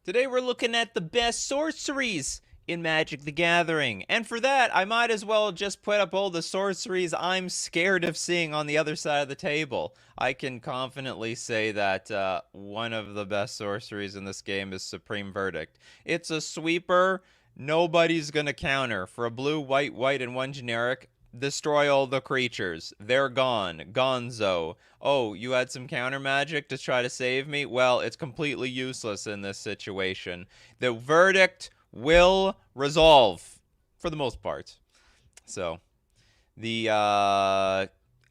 Today we're looking at the best sorceries in Magic the Gathering. And for that, I might as well just put up all the sorceries I'm scared of seeing on the other side of the table. I can confidently say that one of the best sorceries in this game is Supreme Verdict. It's a sweeper. Nobody's going to counter. For a blue, white, white, and one generic, destroy all the creatures. They're gone. Gonzo. Oh, you had some counter magic to try to save me? Well, it's completely useless in this situation. The verdict will resolve for the most part. So, the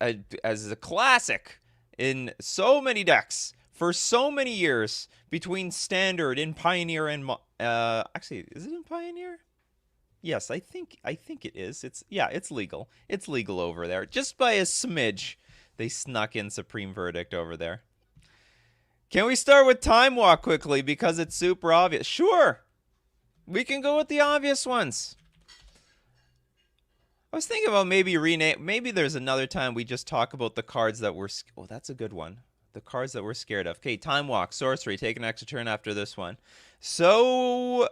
as a classic in so many decks for so many years between Standard in Pioneer and actually, is it in Pioneer? Yes, I think it is. It's legal. It's legal over there. Just by a smidge, they snuck in Supreme Verdict over there. Can we start with Time Walk quickly because it's super obvious? Sure. We can go with the obvious ones. I was thinking about maybe rename. Maybe there's another time we just talk about the cards that we're. Oh, that's a good one. The cards that we're scared of. Okay, Time Walk, Sorcery. Take an extra turn after this one. So,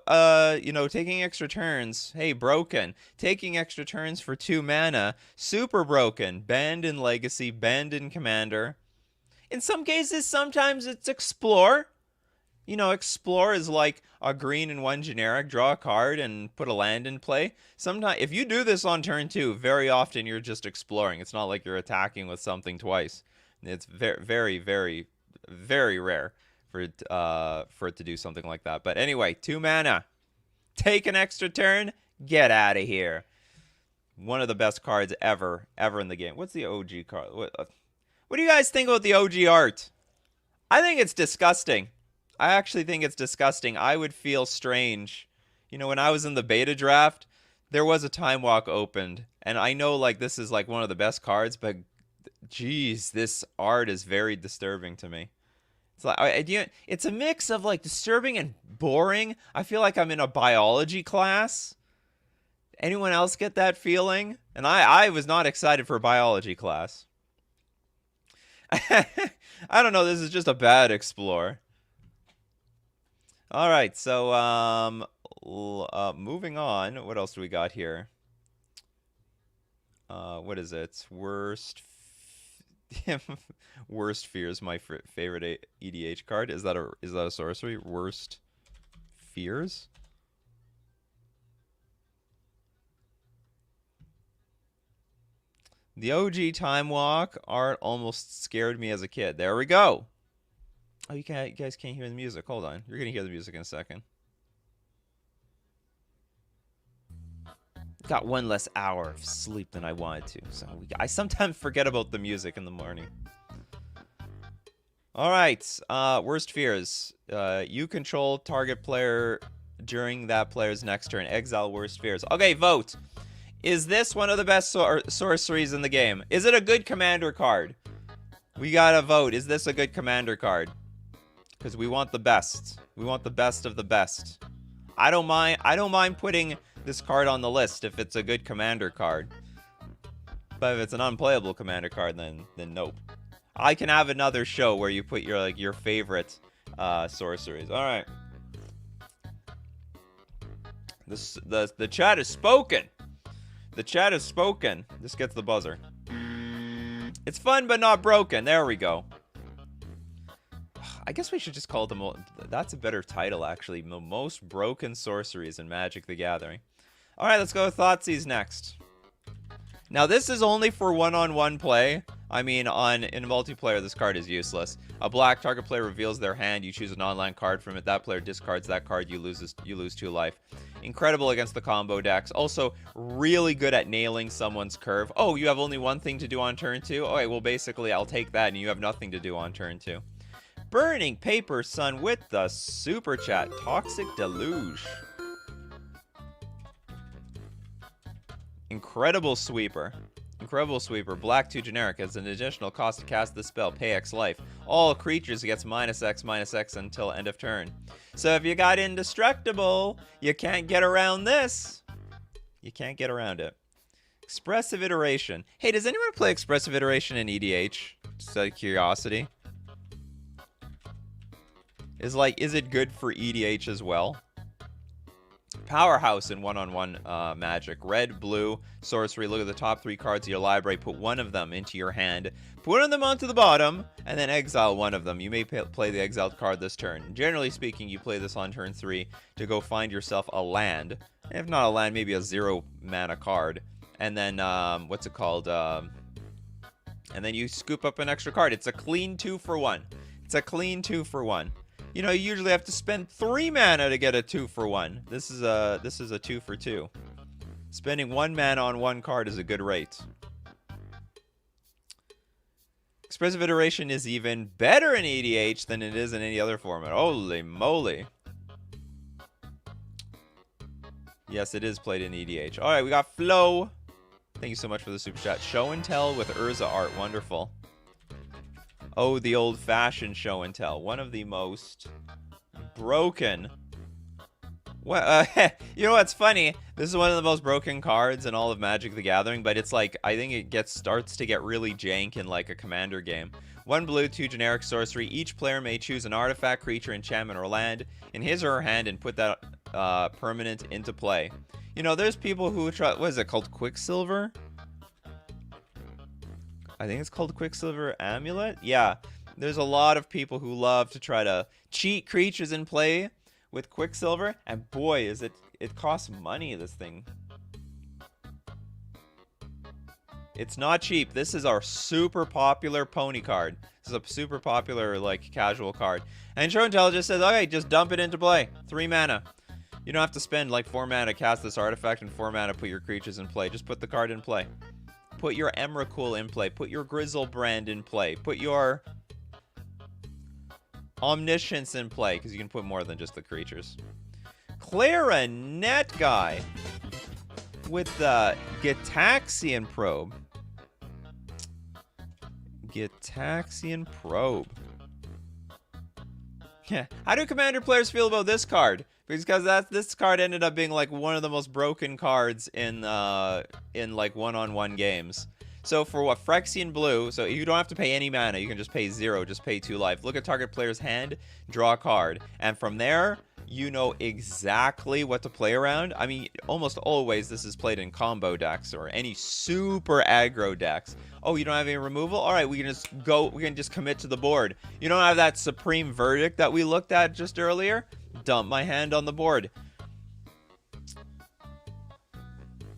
taking extra turns. Hey, broken. Taking extra turns for 2 mana. Super broken. Banned in Legacy. Banned in Commander. In some cases, sometimes it's Explore. Explore is like a green and 1 generic, draw a card and put a land in play. Sometimes, if you do this on turn 2, very often you're just exploring. It's not like you're attacking with something twice. It's very, very, very, very rare for it to do something like that. But anyway, 2 mana. Take an extra turn, get out of here. One of the best cards ever in the game. What's the OG card? What do you guys think about the OG art? I think it's disgusting. I actually think it's disgusting. I would feel strange. When I was in the beta draft, there was a Time Walk opened. And I know, this is, one of the best cards, but, geez, this art is very disturbing to me. It's a mix of, disturbing and boring. I feel like I'm in a biology class. Anyone else get that feeling? And I was not excited for biology class. I don't know. This is just a bad Explore. All right, so moving on. What else do we got here? What is it? Worst Fears, my favorite EDH card. Is that a sorcery? Worst Fears? The OG Time Walk art almost scared me as a kid. There we go. Oh, you guys can't hear the music. Hold on. You're going to hear the music in a second. Got 1 less hour of sleep than I wanted to. So I sometimes forget about the music in the morning. All right. Worst Fears. You control target player during that player's next turn. Exile Worst Fears. Okay, vote. Is this one of the best sorceries in the game? Is it a good commander card? We got to vote. Is this a good commander card? Because we want the best. We want the best of the best. I don't mind putting this card on the list if it's a good commander card. But if it's an unplayable commander card, then nope. I can have another show where you put your favorite sorceries. All right. The chat is spoken. The chat is spoken. This gets the buzzer. It's fun but not broken. There we go. I guess we should just call them. That's a better title, actually. The most broken sorceries in Magic the Gathering. All right, let's go with Thoughtseize next. Now, this is only for one-on-one play. I mean, in multiplayer, this card is useless. A black target player reveals their hand. You choose an online card from it. That player discards that card. You lose 2 life. Incredible against the combo decks. Also, really good at nailing someone's curve. Oh, you have only one thing to do on turn 2? Okay, well, basically, I'll take that, and you have nothing to do on turn 2. Burning Paper Sun with the super chat. Toxic Deluge. Incredible Sweeper. Incredible Sweeper. Black 2 generic has an additional cost to cast this spell. Pay X life. All creatures gets -X until end of turn. So if you got Indestructible, you can't get around this. You can't get around it. Expressive Iteration. Hey, does anyone play Expressive Iteration in EDH? Just out of curiosity. Is it good for EDH as well? Powerhouse in one-on-one Magic. Red, blue, sorcery. Look at the top 3 cards of your library. Put one of them into your hand. Put one of them onto the bottom, and then exile one of them. You may play the exiled card this turn. Generally speaking, you play this on turn 3 to go find yourself a land. If not a land, maybe a 0-mana card. And then, what's it called? And then you scoop up an extra card. It's a clean 2 for 1. It's a clean 2 for 1. You know, you usually have to spend 3 mana to get a 2 for 1. This is a 2 for 2. Spending 1 mana on 1 card is a good rate. Expressive Iteration is even better in EDH than it is in any other format. Holy moly. Yes, it is played in EDH. All right, we got Flo. Thank you so much for the super chat. Show and tell with Urza art. Wonderful. Oh, the old-fashioned show and tell. One of the most broken. Well, you know what's funny? This is one of the most broken cards in all of Magic the Gathering, but it's like, I think it starts to get really jank in like a commander game. 1 blue, 2 generic sorcery. Each player may choose an artifact, creature, enchantment, or land in his or her hand and put that permanent into play. You know, there's people who try, what is it called? Quicksilver? I think it's called Quicksilver Amulet. Yeah, there's a lot of people who love to try to cheat creatures in play with Quicksilver, and boy, it costs money, this thing. It's not cheap. This is our super popular pony card. This is a super popular, like, casual card. And Show and Tell just says, okay, just dump it into play. 3 mana. You don't have to spend, like, 4 mana to cast this artifact and 4 mana to put your creatures in play. Just put the card in play. Put your Emrakul in play. Put your Grizzlebrand in play. Put your Omniscience in play, because you can put more than just the creatures. Clarinet guy with the Gitaxian Probe. Gitaxian Probe. Yeah. How do Commander players feel about this card? Because this card ended up being like one of the most broken cards in like one-on-one games. So for what, Phyrexian blue, so you don't have to pay any mana, you can just pay 0, just pay 2 life. Look at target player's hand, draw a card, and from there, you know exactly what to play around. I mean, almost always this is played in combo decks or any super aggro decks. Oh, you don't have any removal? All right, we can just commit to the board. You don't have that supreme verdict that we looked at just earlier? Dump my hand on the board.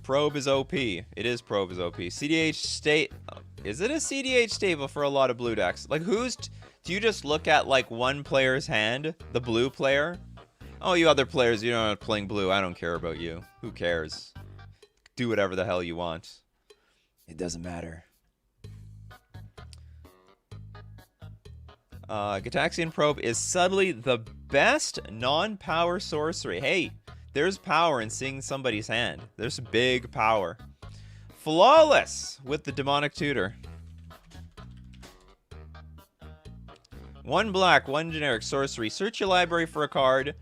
Probe is OP. It is Probe is OP. CDH state. Is it a CDH stable for a lot of blue decks? Like, do you just look at like one player's hand, the blue player? Oh, you other players, you're not playing blue. I don't care about you. Who cares? Do whatever the hell you want. It doesn't matter. Gitaxian Probe is subtly the best non-power sorcery. Hey, there's power in seeing somebody's hand. There's big power. Flawless with the Demonic Tutor. 1 black, 1 generic sorcery. Search your library for a card.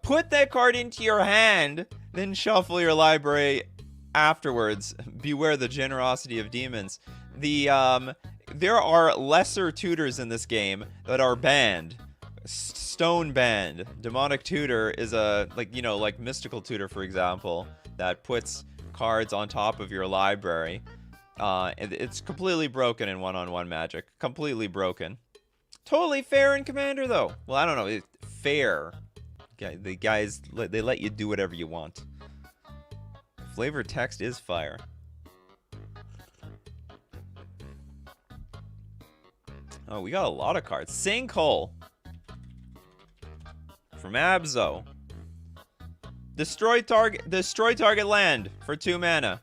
Put that card into your hand, then shuffle your library afterwards. Beware the generosity of demons. There are lesser tutors in this game that are banned. Stone banned. Demonic Tutor is like Mystical Tutor, for example, that puts cards on top of your library. It's completely broken in one-on-one Magic. Completely broken. Totally fair in Commander, though. Well, I don't know. It's fair. The guys, they let you do whatever you want. Flavor text is fire. Oh, we got a lot of cards. Sinkhole. From Abzo. Destroy target land for 2 mana.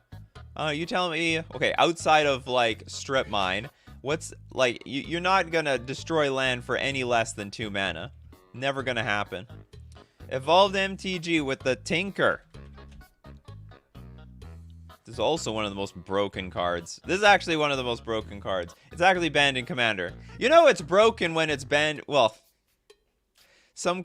You tell me, okay, outside of like Strip Mine, what's like you're not gonna destroy land for any less than 2 mana. Never gonna happen. Evolved MTG with the Tinker. This is also one of the most broken cards. This is actually one of the most broken cards. It's actually banned in Commander. You know it's broken when it's banned. Well, some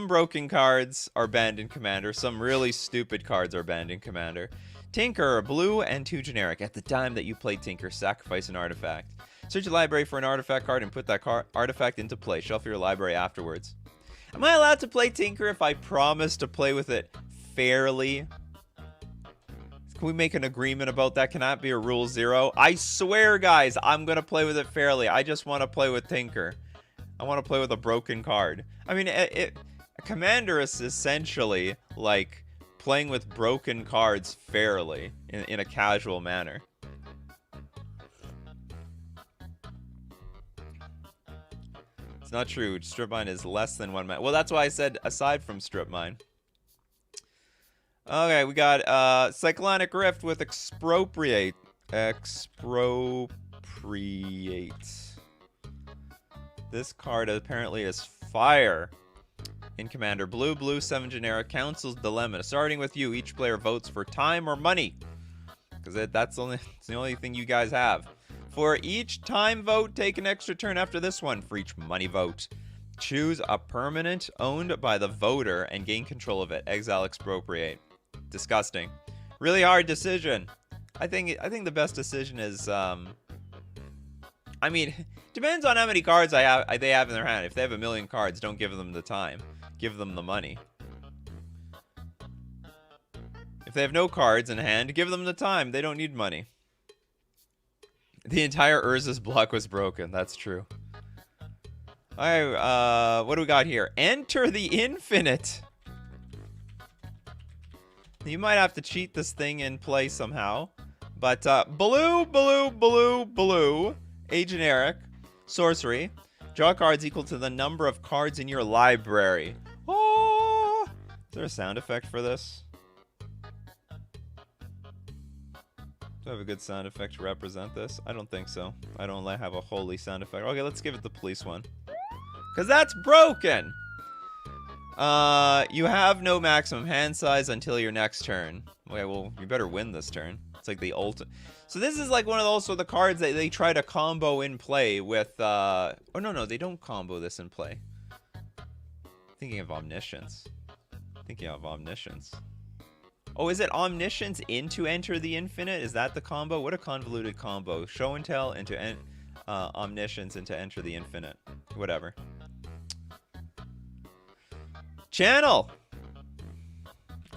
broken cards are banned in Commander. Some really stupid cards are banned in Commander. Tinker, blue and 2 generic. At the time that you play Tinker, sacrifice an artifact. Search your library for an artifact card and put that artifact into play. Shuffle your library afterwards. Am I allowed to play Tinker if I promise to play with it fairly? Can we make an agreement about that? Can that be a rule 0? I swear, guys, I'm going to play with it fairly. I just want to play with Tinker. I want to play with a broken card. I mean, a commander is essentially like playing with broken cards fairly in a casual manner. It's not true. Strip mine is less than 1 mana. Well, that's why I said aside from strip mine. Okay, we got Cyclonic Rift with Expropriate. Expropriate. This card apparently is fire. In Commander, blue, 7 generic, Council's Dilemma. Starting with you, each player votes for time or money. Because that's the only thing you guys have. For each time vote, take an extra turn after this one. For each money vote, choose a permanent owned by the voter and gain control of it. Exile, Expropriate. Disgusting. Really hard decision. I think the best decision is I mean, depends on how many cards they have in their hand. If they have a million cards, don't give them the time. Give them the money. If they have no cards in hand, give them the time. They don't need money. The entire Urza's block was broken. That's true. Alright, what do we got here? Enter the Infinite. You might have to cheat this thing in play somehow. But, blue, a generic, sorcery. Draw cards equal to the number of cards in your library. Oh! Is there a sound effect for this? Do I have a good sound effect to represent this? I don't think so. I don't have a holy sound effect. Okay, let's give it the police one. Because that's broken! You have no maximum hand size until your next turn. Okay, well, you better win this turn. It's like the ultimate. So this is like one of those sort of the cards that they try to combo in play with, oh, no, they don't combo this in play. Thinking of Omniscience. Oh, is it Omniscience into Enter the Infinite? Is that the combo? What a convoluted combo. Show and Tell into Omniscience into Enter the Infinite. Whatever. Channel!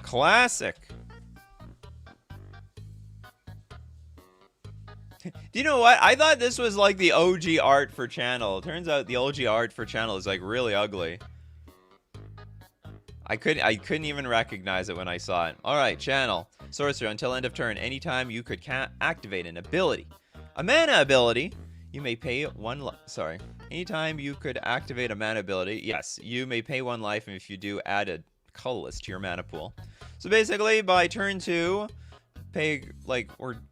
Classic. Do you know what? I thought this was like the OG art for Channel. It turns out the OG art for Channel is like really ugly. I couldn't even recognize it when I saw it. Alright, Channel. Sorcerer, until end of turn, anytime you could activate an ability. A mana ability, you may pay anytime you could activate a mana ability, yes, you may pay 1 life, and if you do, add a colorless to your mana pool. So basically, by turn 2, pay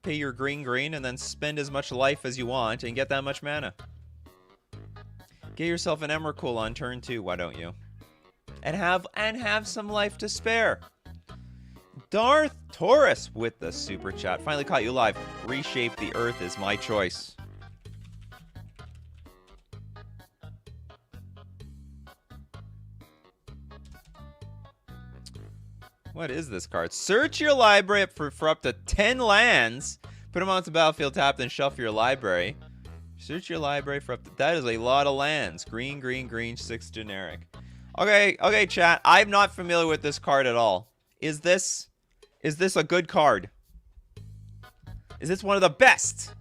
your green, and then spend as much life as you want, and get that much mana. Get yourself an Emrakul on turn 2, why don't you? And have some life to spare. Darth Taurus with the super chat. Finally caught you live. Reshape the Earth is my choice. What is this card? Search your library for up to 10 lands. Put them onto the battlefield tap, then shuffle your library. Search your library for up to... That is a lot of lands. Green, 6 generic. Okay, chat. I'm not familiar with this card at all. Is this a good card? Is this one of the best?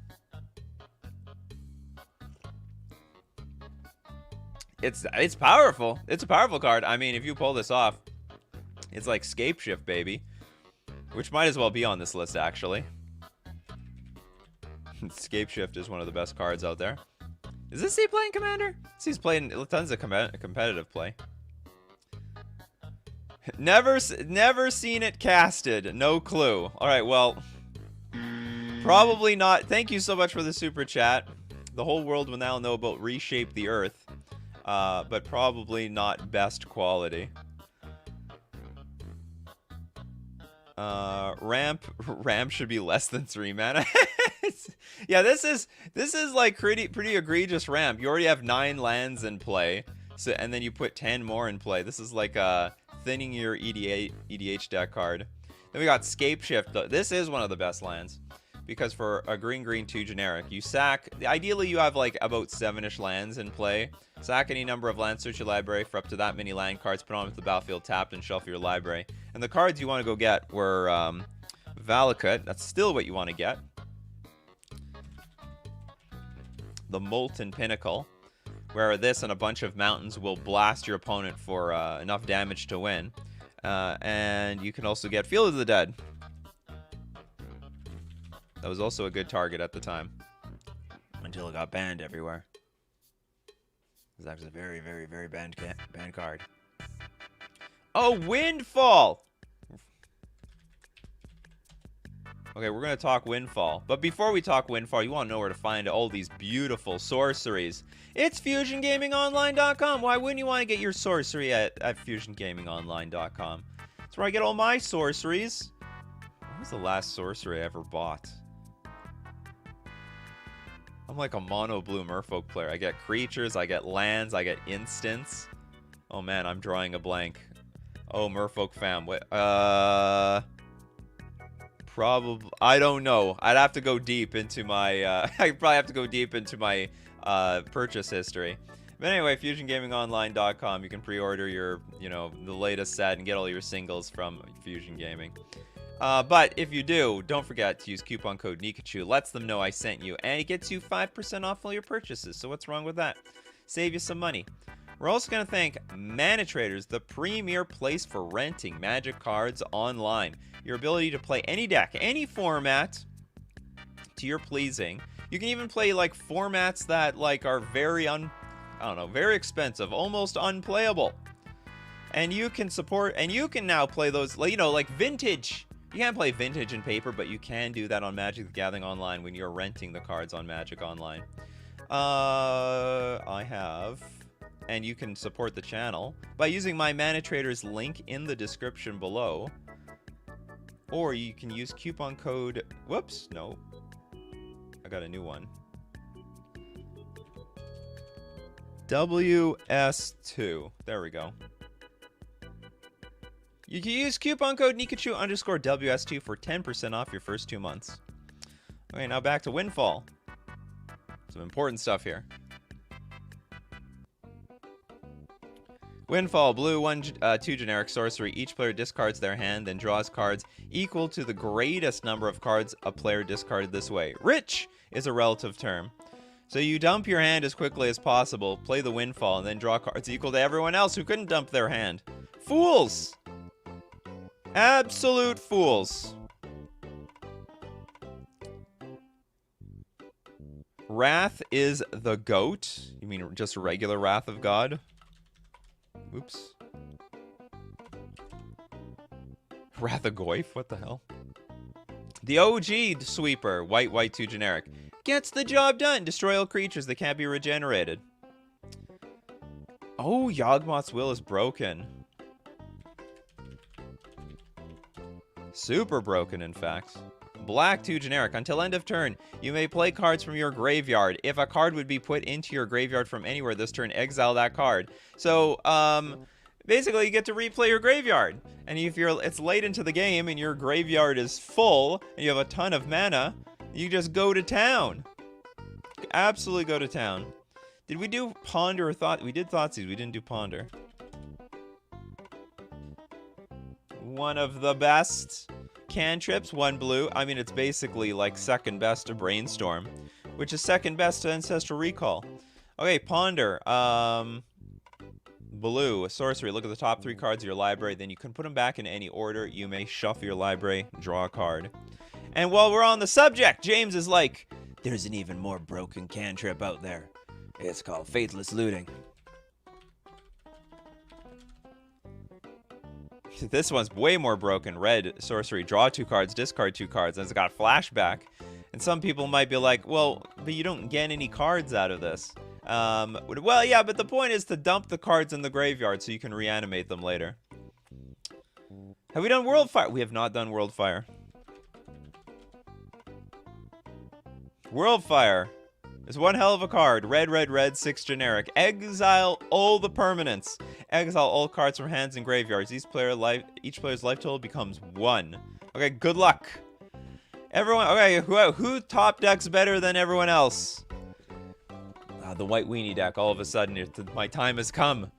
It's powerful. It's a powerful card. I mean, if you pull this off, it's like Scape Shift, baby. Which might as well be on this list, actually. Scape Shift is one of the best cards out there. Is this he playing Commander? He's playing tons of competitive play. Never seen it casted. No clue. Alright, well. Probably not. Thank you so much for the super chat. The whole world will now know about Reshape the Earth. But probably not best quality. Ramp should be less than 3 mana. Yeah, this is like pretty egregious ramp. You already have 9 lands in play. So, and then you put 10 more in play. This is like thinning your EDH deck card. Then we got Scape Shift. This is one of the best lands. because for a green 2 generic, you sack, ideally you have like about 7-ish lands in play. Sack any number of lands, search your library for up to that many land cards, put on to the battlefield tapped, and shuffle your library. And the cards you want to go get were Valakut, that's still what you want to get. The Molten Pinnacle, where this and a bunch of mountains will blast your opponent for enough damage to win. And you can also get Field of the Dead. That was also a good target at the time. Until it got banned everywhere. That was a very, very, very banned card. Oh, Windfall! Okay, we're going to talk Windfall. But before we talk Windfall, you want to know where to find all these beautiful sorceries. It's FusionGamingOnline.com. Why wouldn't you want to get your sorcery at FusionGamingOnline.com? That's where I get all my sorceries. What was the last sorcery I ever bought? I'm like a mono blue merfolk player. I get creatures, I get lands, I get instants. Oh man, I'm drawing a blank. Oh, merfolk fam. What? Probably, I don't know. I'd have to go deep into my, I'd probably have to go deep into my purchase history. But anyway, FusionGamingOnline.com. You can pre-order your, the latest set and get all your singles from Fusion Gaming. But if you do, don't forget to use coupon code Nikachu. Lets them know I sent you, and it gets you 5% off all your purchases. So what's wrong with that? Save you some money. We're also going to thank Mana Traders, the premier place for renting Magic cards online. Your ability to play any deck, any format, to your pleasing. You can even play like formats that like are very very expensive, almost unplayable. And you can support, and you can now play those, like Vintage. You can't play Vintage in paper, but you can do that on Magic the Gathering Online when you're renting the cards on Magic Online. I have, and you can support the channel by using my Mana Traders link in the description below. Or you can use coupon code, whoops, no. I got a new one. WS2. There we go. You can use coupon code Nikachu_WS2 for 10% off your first 2 months. Okay, now back to Windfall. Some important stuff here. Windfall, blue, 2 generic sorcery. Each player discards their hand, then draws cards equal to the greatest number of cards a player discarded this way. Rich is a relative term. So you dump your hand as quickly as possible, play the Windfall, and then draw cards equal to everyone else who couldn't dump their hand. Fools! Absolute fools. Wrath is the goat. You mean just regular Wrath of God? Oops. Wrath of Goyf? What the hell? The OG sweeper, white 2 generic. Gets the job done. Destroy all creatures that can't be regenerated. Oh, Yawgmoth's Will is broken. Super broken, in fact. Black 2 generic. Until end of turn, you may play cards from your graveyard. If a card would be put into your graveyard from anywhere this turn, exile that card. So, basically, you get to replay your graveyard. And if it's late into the game and your graveyard is full and you have a ton of mana, you just go to town. Absolutely go to town. Did we do Ponder or Thought? We did Thoughtseize. We didn't do Ponder. One of the best cantrips, 1 blue. I mean, it's basically like second best to Brainstorm, which is second best to Ancestral Recall. Okay, Ponder. Blue, a sorcery. Look at the top 3 cards of your library. Then you can put them back in any order. You may shuffle your library, draw a card. And while we're on the subject, James is like, there's an even more broken cantrip out there. It's called Faithless Looting. This one's way more broken. Red sorcery. Draw 2 cards, discard 2 cards. And it's got flashback. And some people might be like, well, but you don't get any cards out of this. Well, yeah, but the point is to dump the cards in the graveyard so you can reanimate them later. Have we done Worldfire? We have not done Worldfire. Worldfire is one hell of a card. Red, 6 generic. Exile all the permanents. Exile all cards from hands and graveyards. Each player's life total becomes 1. Okay, good luck. Everyone, okay, who top decks better than everyone else? The white weenie deck, all of a sudden, my time has come.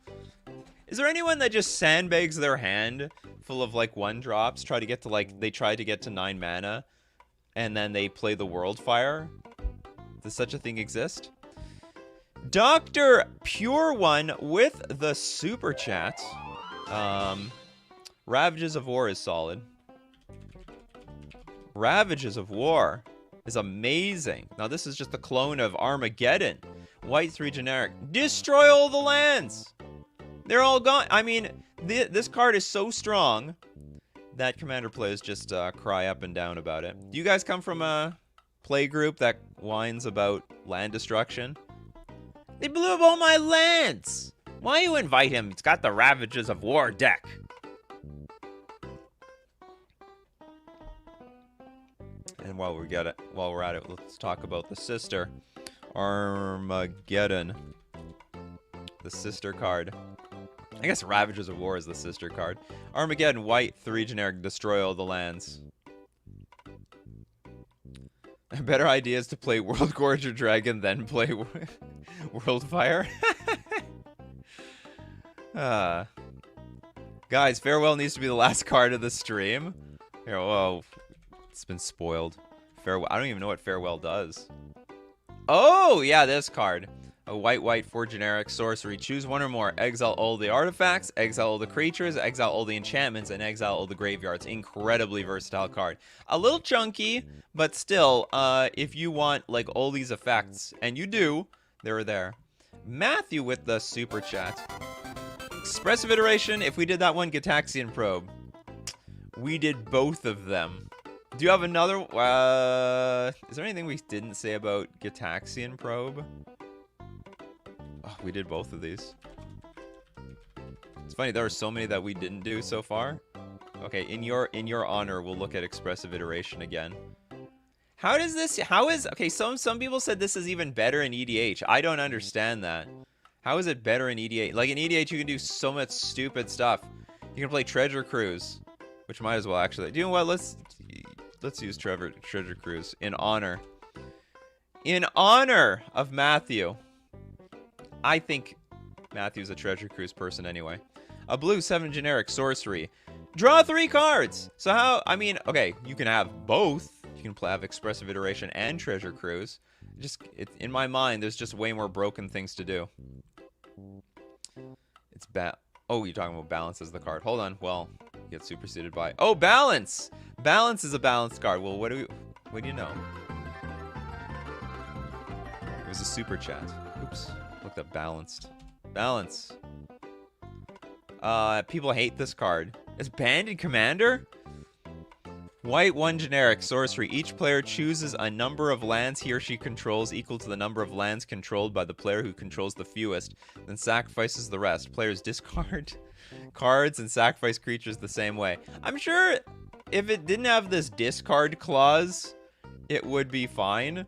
Is there anyone that just sandbags their hand full of, like, 1-drops, they try to get to 9 mana, and then they play the World Fire? Does such a thing exist? Dr. Pure One with the super chat. Ravages of War is solid. Ravages of War is amazing. Now, this is just a clone of Armageddon. White 3 generic. Destroy all the lands! They're all gone. I mean, this card is so strong that Commander players just cry up and down about it. Do you guys come from a play group that whines about land destruction? They blew up all my lands! Why you invite him? It's got the Ravages of War deck. And while we're at it, let's talk about the sister. Armageddon. The sister card. I guess Ravages of War is the sister card. Armageddon, white, 3 generic, destroy all the lands. A better idea is to play World Gorger Dragon, then play World Fire. Guys, Farewell needs to be the last card of the stream. Here, whoa. It's been spoiled. Farewell. I don't even know what Farewell does. Oh, yeah, this card. A white, 4 generic sorcery. Choose one or more. Exile all the artifacts, exile all the creatures, exile all the enchantments, and exile all the graveyards. Incredibly versatile card. A little chunky, but still, if you want, like, all these effects, and you do, they're there. Matthew with the super chat. Expressive Iteration, if we did that one, Gitaxian Probe. We did both of them. Do you have another? Is there anything we didn't say about Gitaxian Probe? Oh, we did both of these. It's funny, there are so many that we didn't do so far. Okay, in your honor, we'll look at Expressive Iteration again. Okay, some people said this is even better in EDH. I don't understand that. How is it better in EDH? Like, in EDH, you can do so much stupid stuff. You can play Treasure Cruise, which might as well actually. You know what? Let's use Treasure Cruise in honor. In honor of Matthew. I think Matthew's a Treasure Cruise person anyway. A blue 7 generic sorcery. Draw 3 cards! So how, I mean, okay, you can have both. You can have Expressive Iteration and Treasure Cruise. In my mind, there's just way more broken things to do. It's oh, you're talking about balance as the card. Hold on. Well, get superseded by. Oh, balance! Balance is a balanced card. Well, what do you know? It was a super chat. Oops. Looked up balanced. Balance. People hate this card. It's banned in Commander? White 1 generic sorcery. Each player chooses a number of lands he or she controls equal to the number of lands controlled by the player who controls the fewest, then sacrifices the rest. Players discard cards and sacrifice creatures the same way. I'm sure if it didn't have this discard clause, it would be fine.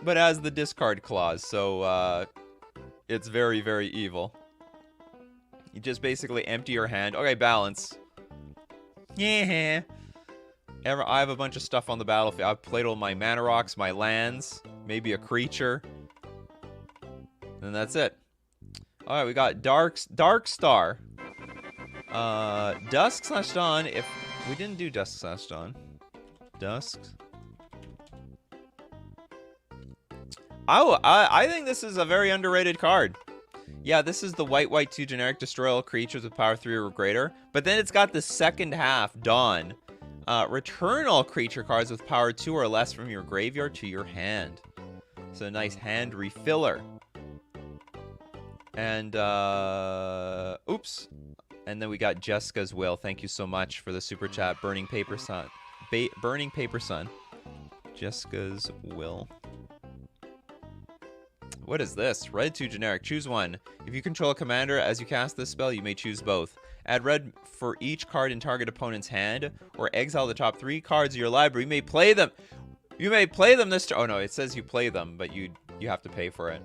But it has the discard clause, so it's very, very evil. You just basically empty your hand. Okay, balance. Yeah. I have a bunch of stuff on the battlefield. I've played all my mana rocks, my lands, maybe a creature. And that's it. Alright, we got Dark Star. Dusk/Dawn. If we didn't do Dusk/Dawn. Dusk. Oh, I think this is a very underrated card. Yeah, this is the white 2 generic, destroy all creatures with power 3 or greater. But then it's got the second half, Dawn. Return all creature cards with power 2 or less from your graveyard to your hand. So a nice hand refiller. And, oops. And then we got Jessica's Will. Thank you so much for the super chat. Burning Paper Sun. Burning Paper Sun. Jessica's Will. What is this? Red 2 generic. Choose one. If you control a commander, as you cast this spell, you may choose both. Add red for each card in target opponent's hand, or exile the top 3 cards of your library. You may play them. You may play them this turn. Oh no, it says you play them, but you have to pay for it.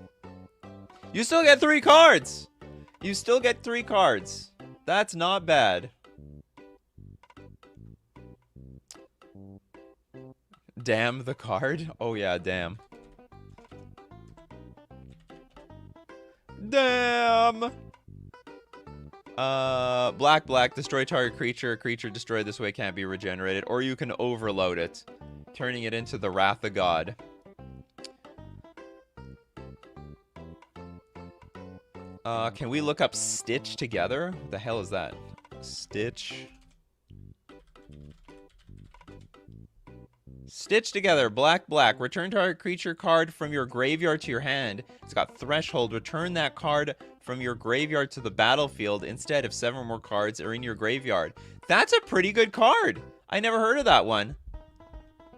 You still get 3 cards. You still get 3 cards. That's not bad. Damn the card? Oh yeah, damn. Damn! Black, destroy target creature. Creature destroyed this way can't be regenerated. Or you can overload it, turning it into the Wrath of God. Can we look up Stitch together? What the hell is that? Stitch. Stitch together, black. Return target creature card from your graveyard to your hand. It's got Threshold. Return that card from your graveyard to the battlefield instead if 7 or more cards are in your graveyard. That's a pretty good card. I never heard of that one.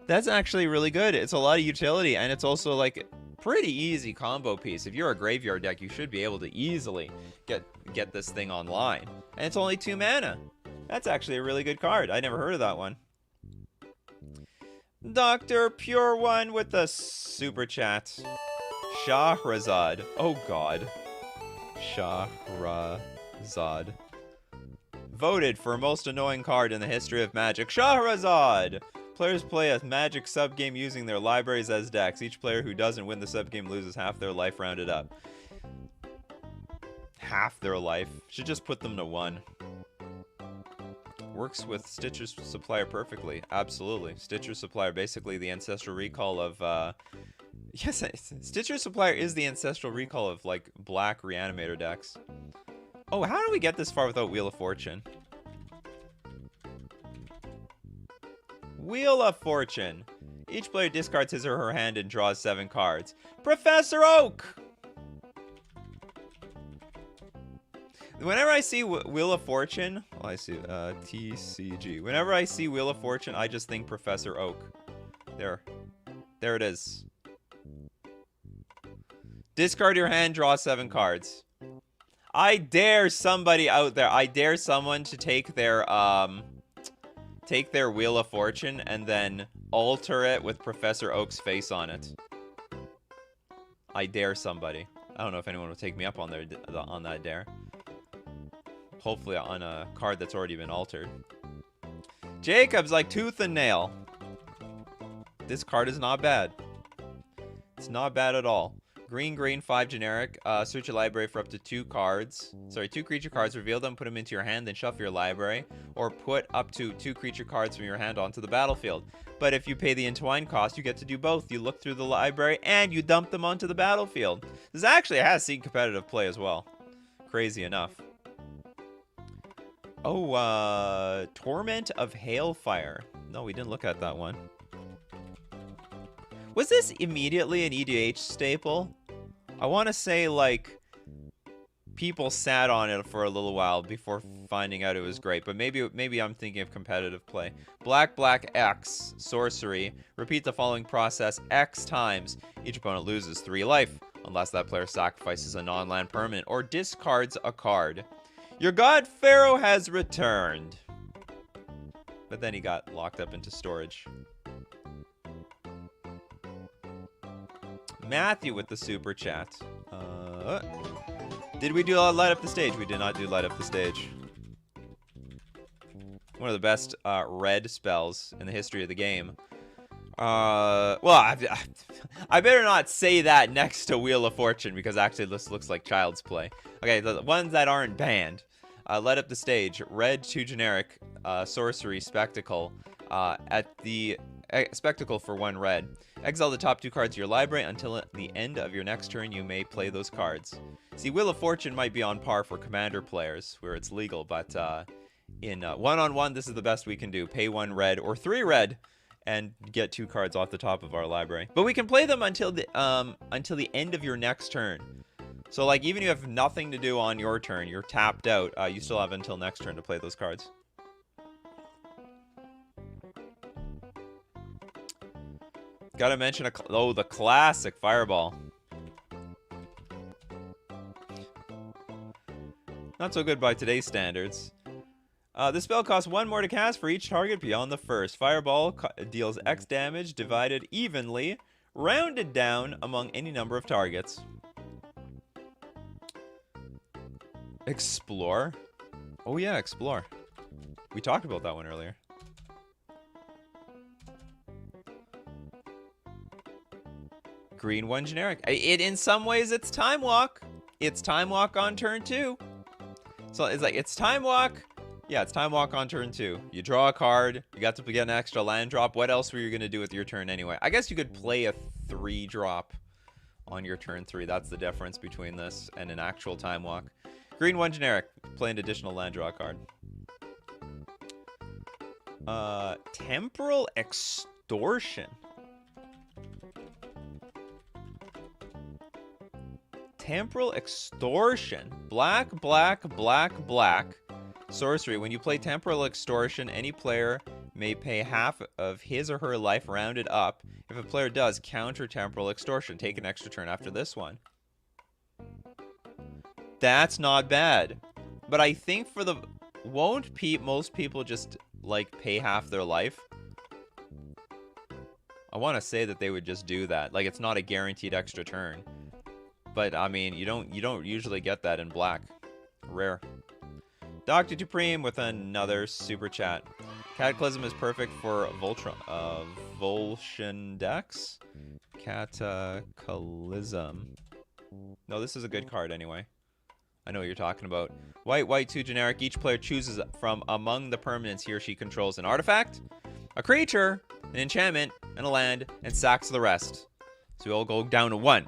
That's actually really good. It's a lot of utility, and it's also like pretty easy combo piece. If you're a graveyard deck, you should be able to easily get this thing online. And it's only 2 mana. That's actually a really good card. I never heard of that one. Dr. Pure One with the super chat. Shahrazad. Oh god. Shahrazad. Voted for most annoying card in the history of Magic. Shahrazad! Players play a Magic subgame using their libraries as decks. Each player who doesn't win the subgame loses half their life rounded up. Half their life? Should just put them to 1. Works with Stitcher's Supplier perfectly. Absolutely. Stitcher's Supplier, basically the ancestral recall of, yes, Stitcher's Supplier is the ancestral recall of, like, black Reanimator decks. Oh, how do we get this far without Wheel of Fortune? Wheel of Fortune. Each player discards his or her hand and draws 7 cards. Professor Oak! Whenever I see Wheel of Fortune, oh, I see TCG. Whenever I see Wheel of Fortune, I just think Professor Oak. There it is. Discard your hand, draw 7 cards. I dare somebody out there. I dare someone to take their Wheel of Fortune and then alter it with Professor Oak's face on it. I dare somebody. I don't know if anyone will take me up on that dare. Hopefully on a card that's already been altered. Jacob's like tooth and nail. This card is not bad. It's not bad at all. Green, 5 generic. Search your library for up to 2 cards. Sorry, 2 creature cards. Reveal them, put them into your hand, then shuffle your library. Or put up to 2 creature cards from your hand onto the battlefield. But if you pay the Entwine cost, you get to do both. You look through the library and you dump them onto the battlefield. This actually has seen competitive play as well. Crazy enough. Oh, Torment of Hailfire. No, we didn't look at that one. Was this immediately an EDH staple? I want to say, like, people sat on it for a little while before finding out it was great, but maybe I'm thinking of competitive play. Black X, sorcery. Repeat the following process X times. Each opponent loses 3 life, unless that player sacrifices a non-land permanent or discards a card. Your god Pharaoh has returned. But then he got locked up into storage. Matthew with the super chat. Did we do Light Up the Stage? We did not do Light Up the Stage. One of the best red spells in the history of the game. Well, I better not say that next to Wheel of Fortune, because actually this looks like child's play. Okay, the ones that aren't banned. Light Up the Stage. Red 2 generic. Sorcery Spectacle. At the Spectacle for 1 red. Exile the top 2 cards of your library. Until at the end of your next turn, you may play those cards. See, Wheel of Fortune might be on par for Commander players, where it's legal, but in one-on-one, this is the best we can do. Pay 1 red or 3 red, and get 2 cards off the top of our library. But we can play them until the end of your next turn. So, like, even if you have nothing to do on your turn, you're tapped out, you still have until next turn to play those cards. Gotta mention the classic Fireball. Not so good by today's standards. This spell costs 1 more to cast for each target beyond the first. Fireball deals X damage divided evenly, rounded down among any number of targets. Explore? Oh yeah, Explore. We talked about that one earlier. Green 1 generic. In some ways, it's Time Walk. It's Time Walk on turn 2. So it's like, it's Time Walk. Yeah, it's Time Walk on turn 2. You draw a card. You got to get an extra land drop. What else were you going to do with your turn anyway? I guess you could play a 3-drop on your turn 3. That's the difference between this and an actual Time Walk. Green 1 generic. Play an additional land draw card. Temporal Extortion. Temporal Extortion. Black, black, black, black. Sorcery. When you play Temporal Extortion, any player may pay half of his or her life rounded up. If a player does, counter Temporal Extortion. Take an extra turn after this one. That's not bad. But I think for the... Won't most people just, like, pay half their life? I want to say that they would just do that. Like, it's not a guaranteed extra turn. But, I mean, you don't usually get that in black. Rare. Dr. Dupreme with another super chat. Cataclysm is perfect for Volscian decks. Cataclysm. No, this is a good card anyway. I know what you're talking about. White, white, 2 generic. Each player chooses from among the permanents he or she controls an artifact, a creature, an enchantment, and a land, and sacks the rest. So we all go down to 1.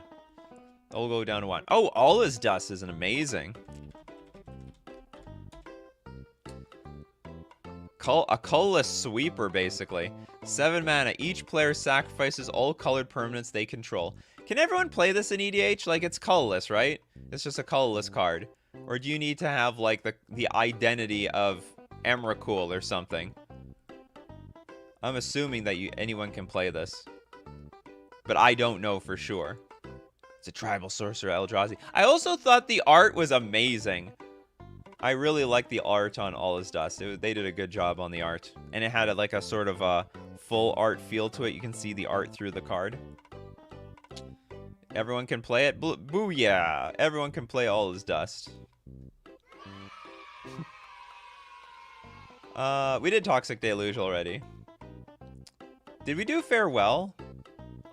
All go down to 1. Oh, All Is Dust is an amazing. A colorless sweeper, basically. 7 mana. Each player sacrifices all colored permanents they control. Can everyone play this in EDH? Like, it's colorless, right? It's just a colorless card. Or do you need to have, like, the identity of Emrakul or something? I'm assuming that anyone can play this. But I don't know for sure. It's a tribal sorcerer, Eldrazi. I also thought the art was amazing. I really like the art on All Is Dust. They did a good job on the art. And it had like a sort of a full art feel to it. You can see the art through the card. Everyone can play it. Booyah! Everyone can play All Is Dust. We did Toxic Deluge already. Did we do Farewell?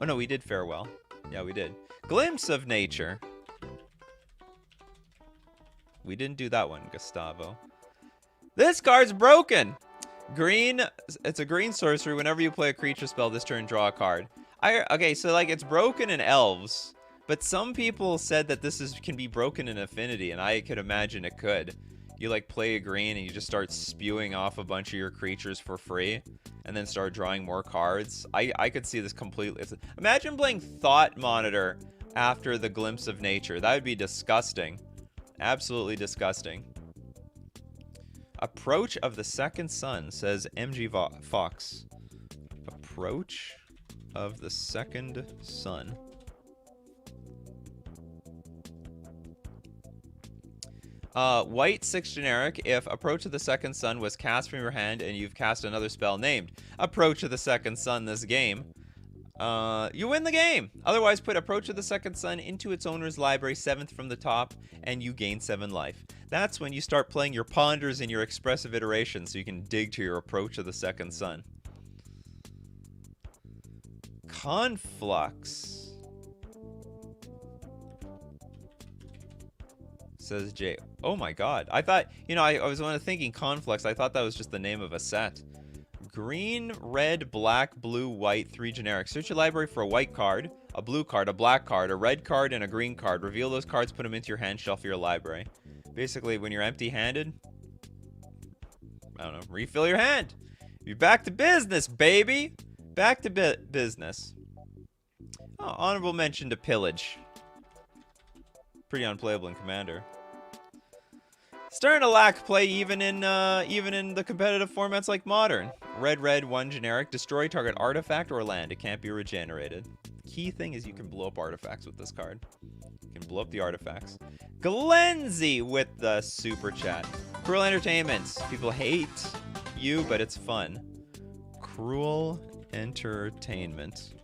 Oh no, we did Farewell. Yeah, we did. Glimpse of Nature. We didn't do that one, Gustavo. This card's broken! Green, it's a green sorcery. Whenever you play a creature spell this turn, draw a card. Okay, so like it's broken in Elves, but some people said that this can be broken in Affinity, and I could imagine it could. You like play a green and you just start spewing off a bunch of your creatures for free, and then start drawing more cards. I could see this completely. Imagine playing Thought Monitor after the Glimpse of Nature. That would be disgusting. Absolutely disgusting. Approach of the Second Sun, says MG Fox. Approach of the Second Sun. White 6 generic. If Approach of the Second Sun was cast from your hand and you've cast another spell named Approach of the Second Sun this game, you win the game. Otherwise, put Approach of the Second Sun into its owner's library, 7th from the top, and you gain 7 life. That's when you start playing your Ponders and your Expressive Iteration, so you can dig to your Approach of the Second Sun. Conflux, says Jay. Oh my god. I thought, you know, I was thinking Conflux. I thought that was just the name of a set. Green, red, black, blue, white, 3 generic. Search your library for a white card, a blue card, a black card, a red card, and a green card. Reveal those cards, put them into your hand shelf of your library. Basically, when you're empty-handed, I don't know, refill your hand. You're back to business, baby. Back to business. Oh, honorable mention to Pillage. Pretty unplayable in Commander. Starting to lack play even in the competitive formats like Modern. Red, red, 1 generic. Destroy target artifact or land. It can't be regenerated. Key thing is you can blow up artifacts with this card. You can blow up the artifacts. Glenzy with the super chat. Cruel Entertainment. People hate you, but it's fun. Cruel Entertainment.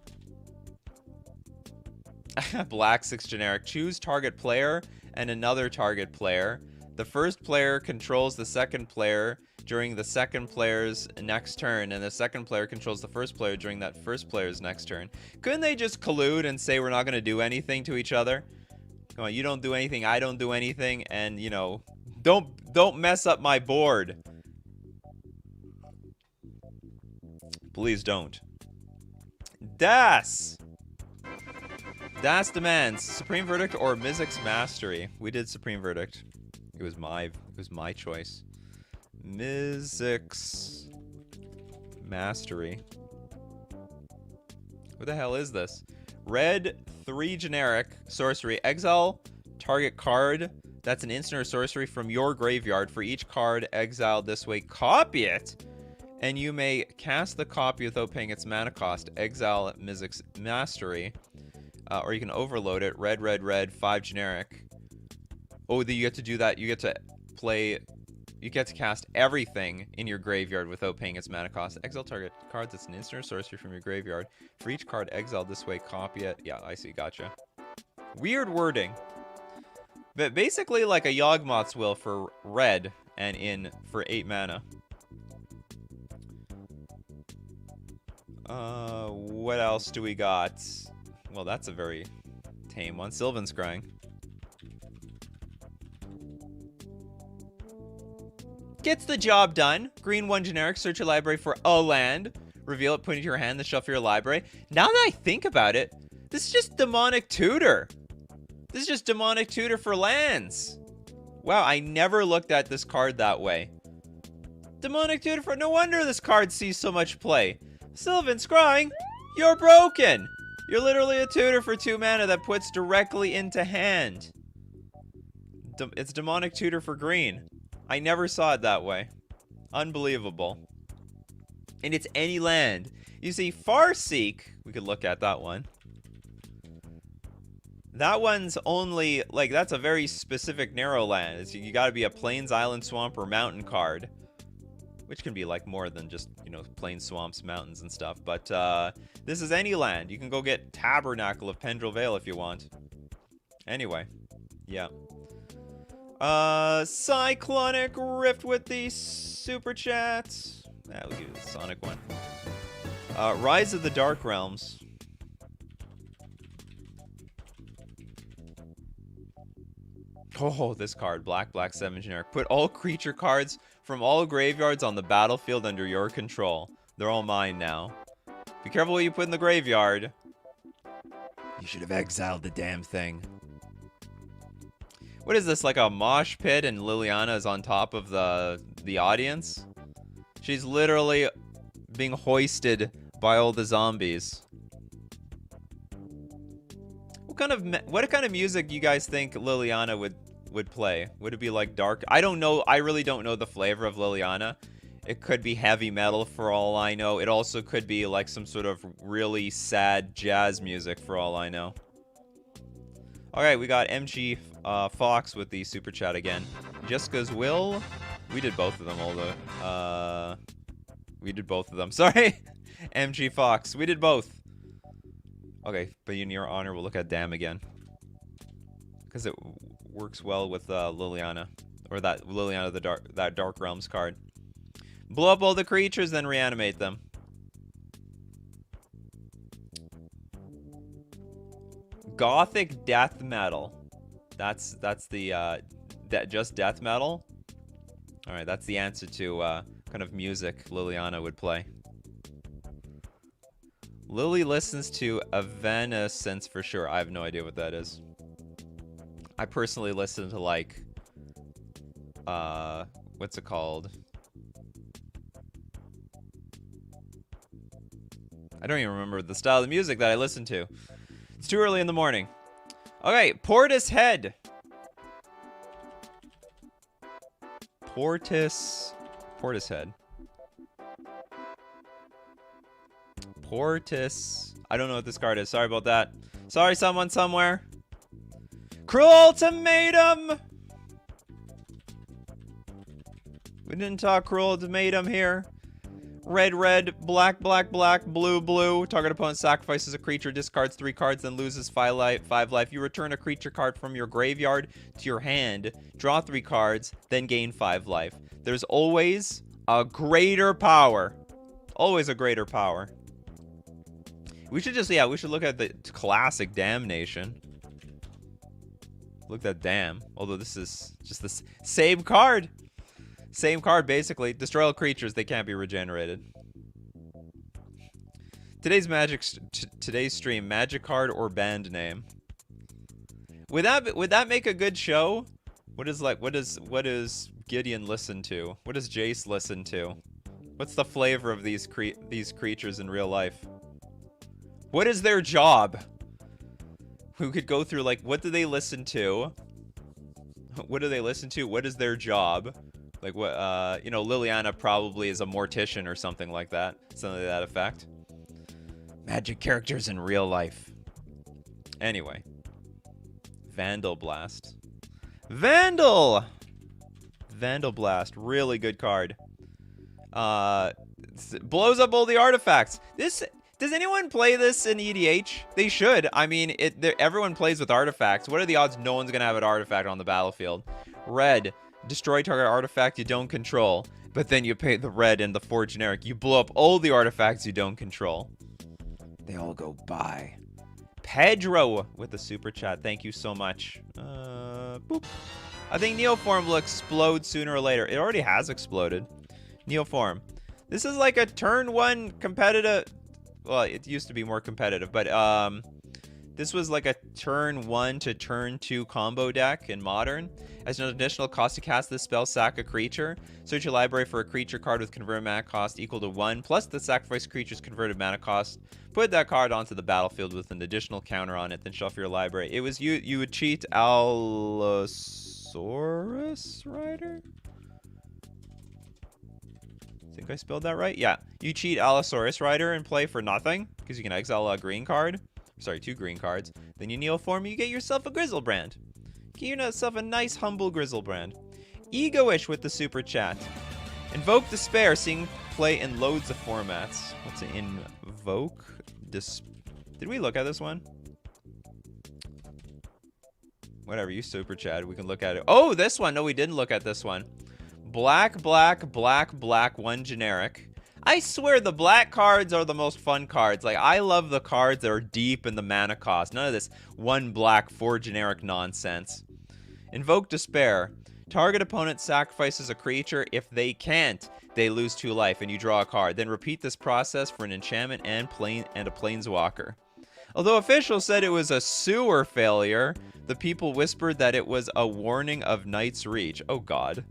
Black 6 generic. Choose target player and another target player. The first player controls the second player during the second player's next turn, and the second player controls the first player during that first player's next turn. Couldn't they just collude and say we're not going to do anything to each other? Come on, you don't do anything, I don't do anything, and, you know, don't mess up my board. Please don't. Das demands Supreme Verdict or Mizzix's Mastery. We did Supreme Verdict. It was my choice. Mizzix's Mastery. What the hell is this? Red 3 generic sorcery. Exile target card that's an instant or sorcery from your graveyard. For each card exiled this way, copy it, and you may cast the copy without paying its mana cost. Exile Mizzix's Mastery. Or you can overload it. Red, red, red, 5 generic. Oh, you get to do that. You get to play... You get to cast everything in your graveyard without paying its mana cost. Exile target cards. It's an instant or sorcery from your graveyard. For each card exiled this way, copy it. Yeah, I see. Gotcha. Weird wording. But basically like a Yawgmoth's Will for red and in for 8 mana. What else do we got? Well, that's a very tame one. Sylvan Scrying. Gets the job done. Green 1 generic. Search your library for a land. Reveal it, put it into your hand, then shuffle your library. Now that I think about it, this is just Demonic Tutor. This is just Demonic Tutor for lands. Wow, I never looked at this card that way. Demonic Tutor for... No wonder this card sees so much play. Sylvan Scrying, you're broken. You're literally a tutor for 2 mana that puts directly into hand. It's Demonic Tutor for green. I never saw it that way. Unbelievable. And it's any land. You see, Farseek, we could look at that one. That one's only, like, that's a very specific narrow land. You gotta be a Plains, Island, Swamp, or Mountain card. Which can be, like, more than just, you know, plains, swamps, mountains, and stuff. But, this is any land. You can go get Tabernacle of Pendrell Vale if you want. Anyway. Yeah. Cyclonic Rift with the super chats. We'll give you the Sonic one. Rise of the Dark Realms. Oh, this card. Black, black, 7 generic. Put all creature cards from all graveyards on the battlefield under your control. They're all mine now. Be careful what you put in the graveyard. You should have exiled the damn thing. What is this, like a mosh pit and Liliana is on top of the audience? She's literally being hoisted by all the zombies. What kind of music you guys think Liliana would play? Would it be like dark? I don't know. I really don't know the flavor of Liliana. It could be heavy metal for all I know. It also could be like some sort of really sad jazz music for all I know. Alright, we got MG Fox with the super chat again. Jessica's Will. We did both of them, although. We did both of them. Sorry. MG Fox. We did both. Okay, but in your honor, we'll look at Dam again. Because it works well with Liliana. Or that Liliana, that Dark Realms card. Blow up all the creatures, then reanimate them. Gothic death metal. That's the just death metal. All right, that's the answer to kind of music Liliana would play. Lily listens to Evanescence for sure. I have no idea what that is. I personally listen to like what's it called? I don't even remember the style of music that I listen to. It's too early in the morning. Okay, Portishead. Portishead. I don't know what this card is. Sorry about that. Sorry, someone somewhere. Cruel Ultimatum. We didn't talk Cruel Ultimatum here. Red, red, black, black, black, blue, blue. Target opponent sacrifices a creature, discards 3 cards, then loses 5 life. You return a creature card from your graveyard to your hand, draw 3 cards, then gain 5 life. There's always a greater power. Always a greater power. We should just, yeah, we should look at the classic Damnation. Look at that Damn. Although this is just the same card. Same card, basically. Destroy all creatures. They can't be regenerated. Today's stream, magic card or band name. Would that make a good show? What does Gideon listen to? What does Jace listen to? What's the flavor of these creatures in real life? What is their job? We could go through, like, what do they listen to? What do they listen to? What is their job? Like, what, you know, Liliana probably is a mortician or something like that. Something to that effect. Magic characters in real life. Anyway. Vandal Blast. Vandal Blast. Really good card. Blows up all the artifacts. Does anyone play this in EDH? They should. I mean, everyone plays with artifacts. What are the odds no one's going to have an artifact on the battlefield? Red. Destroy target artifact you don't control. But then you pay the red and the 4 generic. You blow up all the artifacts you don't control. They all go by. Pedro with the super chat. Thank you so much. Boop. I think Neoform will explode sooner or later. It already has exploded. Neoform. This is like a turn 1 competitive. Well, it used to be more competitive, but this was like a turn 1 to turn 2 combo deck in Modern. As an additional cost to cast this spell, sack a creature. Search your library for a creature card with converted mana cost equal to 1, plus the sacrifice creature's converted mana cost. Put that card onto the battlefield with an additional counter on it, then shuffle your library. It was you would cheat Allosaurus Rider? Think I spelled that right? Yeah. You cheat Allosaurus Rider and play for nothing, because you can exile a green card. Sorry, 2 green cards. Then you Neoform, you get yourself a Grizzlebrand. Get yourself a nice, humble Grizzlebrand. Egoish with the super chat. Invoke Despair, seeing play in loads of formats. What's it? Invoke Despair. Did we look at this one? Whatever, you super chat. We can look at it. Oh, this one. No, we didn't look at this one. Black, black, black, black, 1 generic. I swear the black cards are the most fun cards. Like, I love the cards that are deep in the mana cost. None of this 1 black, 4 generic nonsense. Invoke Despair. Target opponent sacrifices a creature. If they can't, they lose 2 life and you draw a card. Then repeat this process for an enchantment and a planeswalker. Although officials said it was a sewer failure, the people whispered that it was a warning of Night's Reach. Oh god.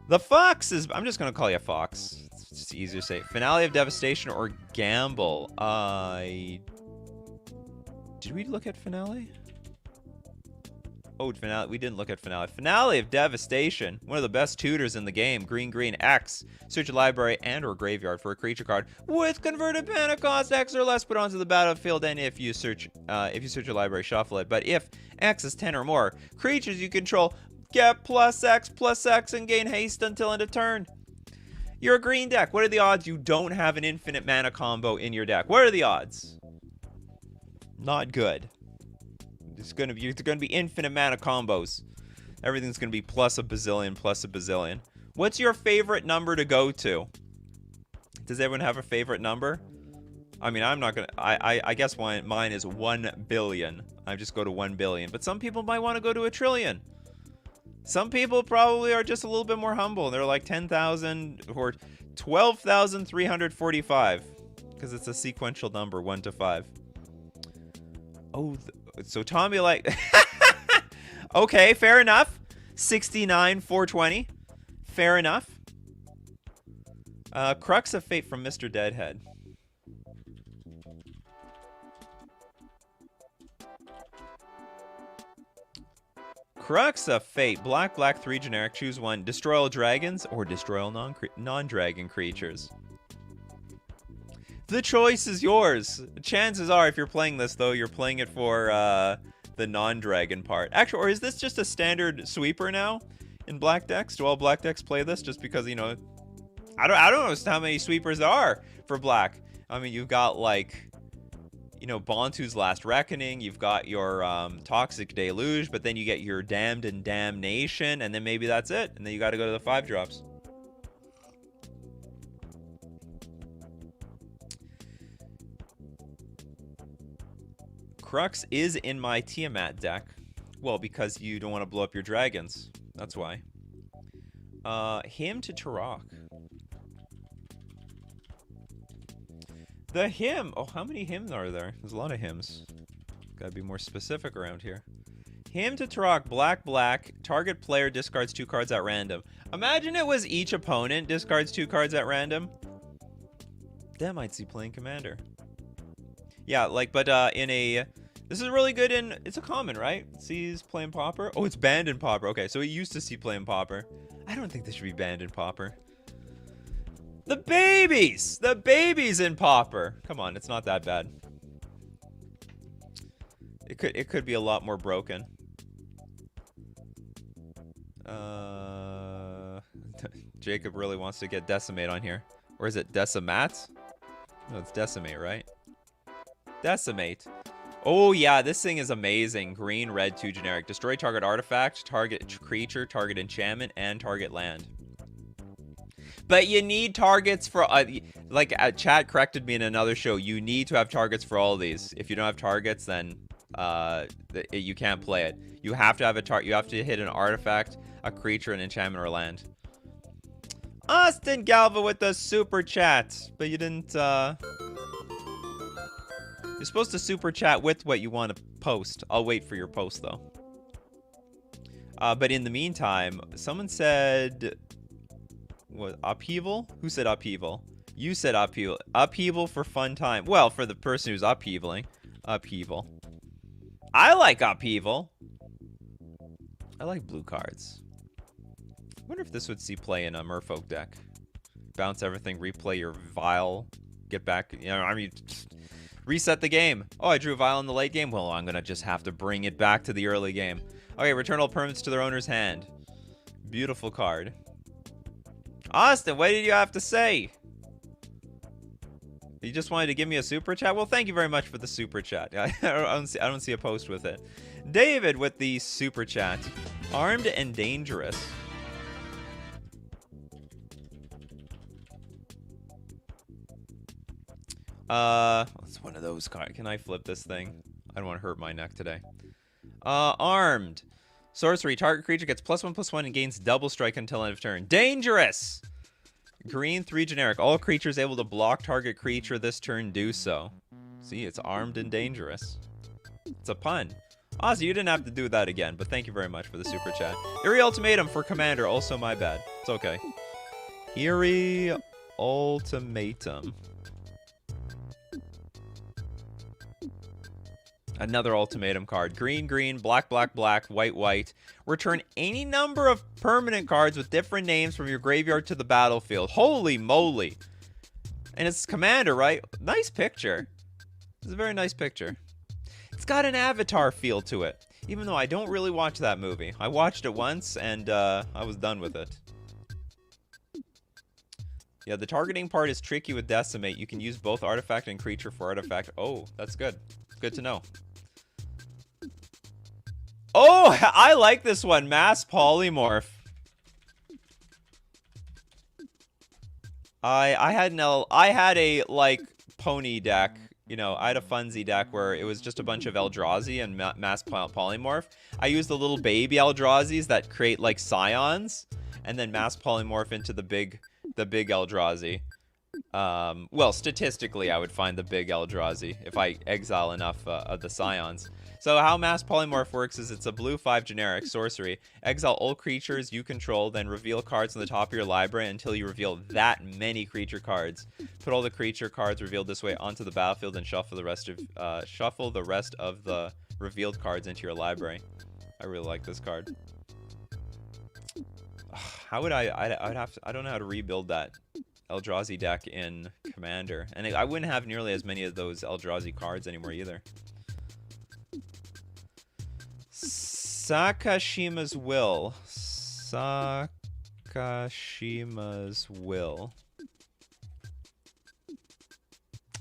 The Fox is... I'm just going to call you a Fox. It's just easier to say. Finale of Devastation or Gamble? Did we look at Finale? Oh, Finale. We didn't look at Finale. Finale of Devastation. One of the best tutors in the game. Green, green, X. Search your library and or graveyard for a creature card with converted mana cost X or less. Put onto the battlefield, and if you search your library, shuffle it. But if X is 10 or more, creatures you control get +X and gain haste until end of turn. You're a green deck. What are the odds you don't have an infinite mana combo in your deck? What are the odds? Not good. It's gonna be infinite mana combos. Everything's gonna be plus a bazillion. What's your favorite number to go to? Does everyone have a favorite number? I mean, I'm not gonna. I guess mine is 1 billion. I just go to 1 billion. But some people might want to go to 1 trillion. Some people probably are just a little bit more humble. They're like 10,000 or 12,345 because it's a sequential number, 1 to 5. Oh, so Tommy like... Okay, fair enough. 69,420. Fair enough. Crux of Fate from Mr. Deadhead. Crux of Fate. Black, black, 3 generic. Choose one. Destroy all dragons or destroy all non-dragon creatures. The choice is yours. Chances are, if you're playing this, though, you're playing it for the non-dragon part. Actually, or is this just a standard sweeper now? in black decks? Do all black decks play this just because, you know, I don't know how many sweepers there are for black. I mean, you've got like, you know, Bantu's Last Reckoning, you've got your Toxic Deluge, but then you get your Damned and Damnation, and then maybe that's it, and then you got to go to the 5-drops. Crux is in my Tiamat deck. Well, because you don't want to blow up your dragons. That's why. Hymn to Turok. The hymn. Oh, how many hymns are there? There's a lot of hymns. Gotta be more specific around here. Hymn to Turok, black, black. Target player discards 2 cards at random. Imagine it was each opponent discards 2 cards at random. That might see playing Commander. Yeah, like, but in a... This is really good in... It's a common, right? Sees playing Pauper. Oh, it's banned in Pauper. Okay, so it used to see playing Pauper. I don't think this should be banned in Pauper. The babies! The babies in Pauper! Come on, it's not that bad. It could be a lot more broken. Jacob really wants to get Decimate on here. Or is it Decimat? No, it's Decimate, right? Decimate. Oh, yeah, this thing is amazing. Green, red, 2 generic. Destroy target artifact, target creature, target enchantment, and target land. But you need targets for... like, chat corrected me in another show. You need to have targets for all of these. If you don't have targets, then you can't play it. You have to have a target. You have to hit an artifact, a creature, an enchantment, or land. Austin Galva with the super chat. But you didn't... You're supposed to super chat with what you want to post. I'll wait for your post, though. But in the meantime, someone said... What, upheaval? Who said upheaval? You said upheaval. Upheaval for fun time. Well, for the person who's upheavaling. Upheaval. I like upheaval. I like blue cards. I wonder if this would see play in a Merfolk deck. Bounce everything, replay your Vile, get back, you know, I mean, reset the game. Oh, I drew Vile in the late game? Well, I'm going to just have to bring it back to the early game. Okay, return all permanents to their owner's hand. Beautiful card. Austin, what did you have to say? You just wanted to give me a super chat? Well, thank you very much for the super chat. I don't see a post with it. David with the super chat. Armed and dangerous. It's one of those cards. Can I flip this thing? I don't want to hurt my neck today. Armed. Sorcery. Target creature gets +1/+1 and gains double strike until end of turn. Dangerous! Green, 3 generic. All creatures able to block target creature this turn do so. See, it's armed and dangerous. It's a pun. Ozzy, you didn't have to do that again, but thank you very much for the super chat. Eerie Ultimatum for Commander. Also my bad. It's okay. Eerie Ultimatum. Another ultimatum card. Green, green, black, black, black, white, white. Return any number of permanent cards with different names from your graveyard to the battlefield. Holy moly. And it's Commander, right? Nice picture. It's a very nice picture. It's got an Avatar feel to it. Even though I don't really watch that movie. I watched it once and I was done with it. Yeah, the targeting part is tricky with Decimate. You can use both artifact and creature for artifact. Oh, that's good. Good to know. Oh, I like this one. Mass Polymorph. I had a like pony deck. You know, I had a Funzy deck where it was just a bunch of Eldrazi and Mass Polymorph. I used the little baby Eldrazi's that create like scions, and then Mass Polymorph into the big Eldrazi. Well, statistically, I would find the big Eldrazi if I exile enough of the scions. So how Mass Polymorph works is it's a blue 5 generic sorcery. Exile all creatures you control, then reveal cards on the top of your library until you reveal that many creature cards. Put all the creature cards revealed this way onto the battlefield and shuffle the rest of the revealed cards into your library. I really like this card. How would I don't know how to rebuild that Eldrazi deck in Commander. And I wouldn't have nearly as many of those Eldrazi cards anymore either. Sakashima's Will. Sakashima's Will.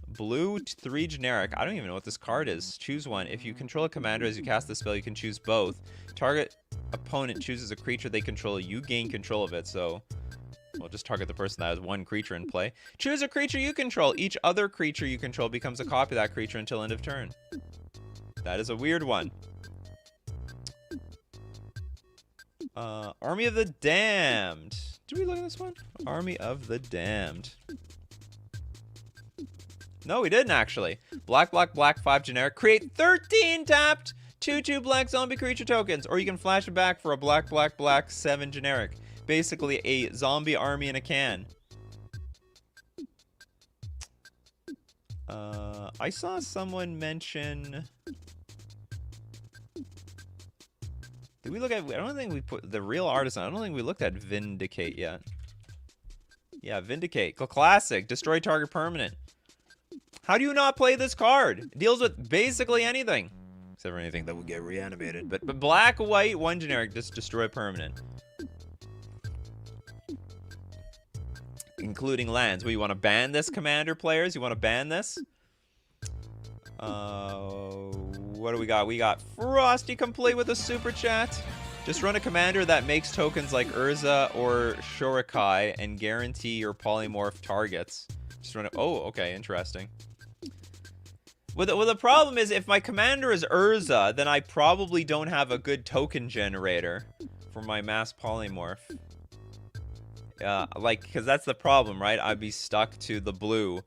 Blue, 3 generic. I don't even know what this card is. Choose one. If you control a commander as you cast the spell, you can choose both. Target opponent chooses a creature they control. You gain control of it, so... Well, just target the person that has one creature in play. Choose a creature you control. Each other creature you control becomes a copy of that creature until end of turn. That is a weird one. Army of the Damned. Did we look at this one? Army of the Damned. No, we didn't actually. Black, black, black, 5 generic. Create 13 tapped 2/2 black zombie creature tokens. Or you can flash it back for a black, black, black, 7 generic. Basically a zombie army in a can. I saw someone mention... Did we look at... I don't think we put... The real artisan. I don't think we looked at Vindicate yet. Yeah, Vindicate. Classic. Destroy target permanent. How do you not play this card? It deals with basically anything. Except for anything that will get reanimated. But black, white, 1 generic. Just destroy permanent. Including lands. Well, you want to ban this, commander players? You want to ban this? What do we got? We got Frosty complete with a super chat. Just run a commander that makes tokens like Urza or Shurikai and guarantee your polymorph targets. Just run it. Oh, okay, interesting. Well, the problem is if my commander is Urza, then I probably don't have a good token generator for my mass polymorph. Like, because that's the problem, right? I'd be stuck to the blue,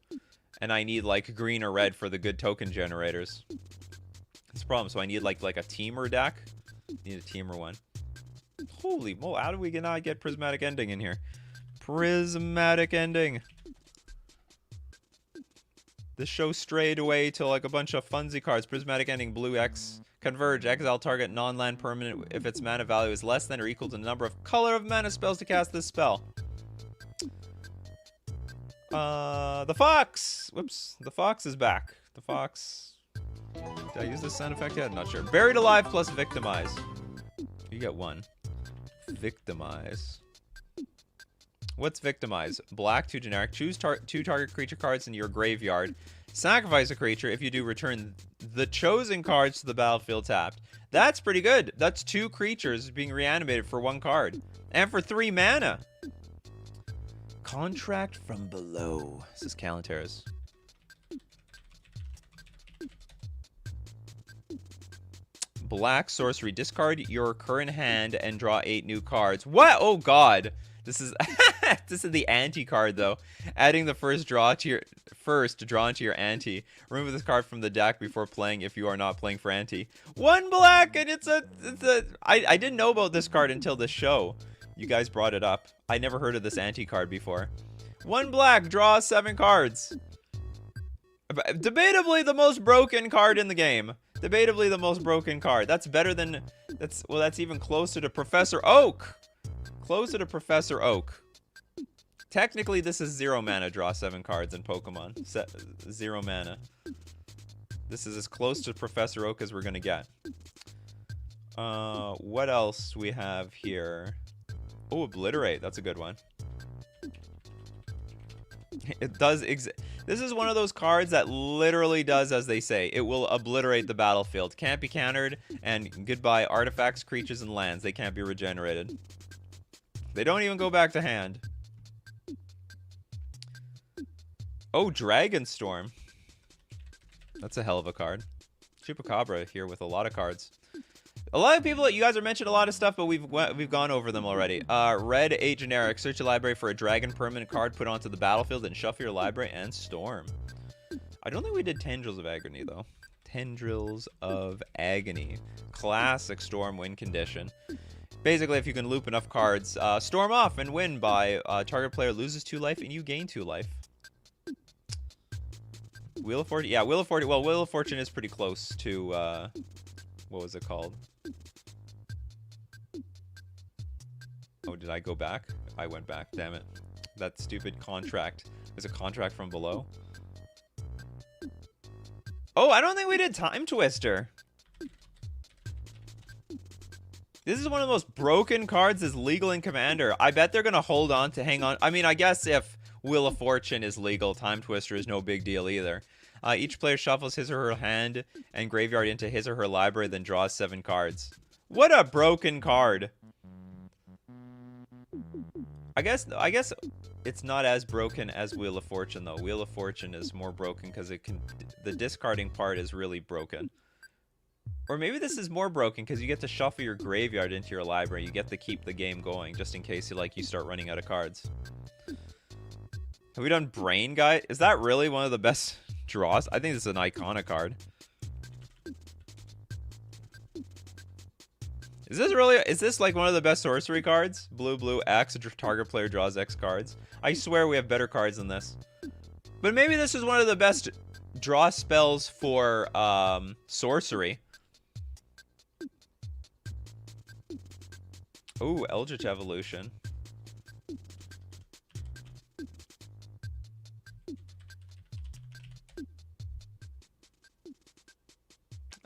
and I need, like, green or red for the good token generators. That's the problem. So I need, like a teamer deck. Need a teamer one. Holy moly, how do we not get Prismatic Ending in here? Prismatic Ending. This show strayed away to, like, a bunch of funsy cards. Prismatic Ending, blue X. Converge, exile target non-land permanent if its mana value is less than or equal to the number of color of mana spells to cast this spell. The fox! Whoops. The fox is back. The fox... Did I use this sound effect yet? I'm not sure. Buried Alive plus Victimize. You get 1. Victimize. What's Victimize? Black, 2 generic. Choose 2 target creature cards in your graveyard. Sacrifice a creature. If you do, return the chosen cards to the battlefield tapped. That's pretty good. That's 2 creatures being reanimated for 1 card. And for 3 mana. Contract from Below. This is Kalanteras. Black sorcery. Discard your current hand and draw 8 new cards. What? Oh god. This is this is the ante card though. Adding the first draw to your draw into your ante. Remove this card from the deck before playing if you are not playing for ante. 1 black and it's a I didn't know about this card until this show. You guys brought it up. I never heard of this ante card before. 1 black, draw 7 cards. Debatably the most broken card in the game. Debatably the most broken card. That's better than that's even closer to Professor Oak. Closer to Professor Oak. Technically, this is 0 mana, draw 7 cards in Pokemon. 0 mana. This is as close to Professor Oak as we're gonna get. What else we have here? Oh, Obliterate. That's a good one. It does this is one of those cards that literally does as they say. It will obliterate the battlefield. Can't be countered, and goodbye artifacts, creatures, and lands. They can't be regenerated. They don't even go back to hand. Oh, Dragonstorm. That's a hell of a card. Chupacabra here with a lot of cards. A lot of people, you guys are mentioning a lot of stuff, but we've gone over them already. Red, 8 generic. Search your library for a dragon permanent card, put onto the battlefield, and shuffle your library and storm. I don't think we did Tendrils of Agony, though. Tendrils of Agony. Classic storm win condition. Basically, if you can loop enough cards, storm off and win by target player loses 2 life and you gain 2 life. Wheel of Fortune. Yeah, Wheel of Fortune. Well, Wheel of Fortune is pretty close to, what was it called? Oh, did I go back? I went back. Damn it. That stupid contract. There's a contract from below. Oh, I don't think we did Time Twister. This is one of the most broken cards is legal in Commander. I bet they're going to hold on to hang on. I mean, I guess if Wheel of Fortune is legal, Time Twister is no big deal either. Each player shuffles his or her hand and graveyard into his or her library, then draws 7 cards. What a broken card. I guess it's not as broken as Wheel of Fortune, though. Wheel of Fortune is more broken because the discarding part is really broken. Or maybe this is more broken because you get to shuffle your graveyard into your library. You get to keep the game going just in case you start running out of cards. Have we done Brain Guy? Is that really one of the best draws? I think this is an iconic card. Is this like one of the best sorcery cards? Blue, X, target player draws X cards. I swear we have better cards than this. But maybe this is one of the best draw spells for sorcery. Ooh, Eldritch Evolution.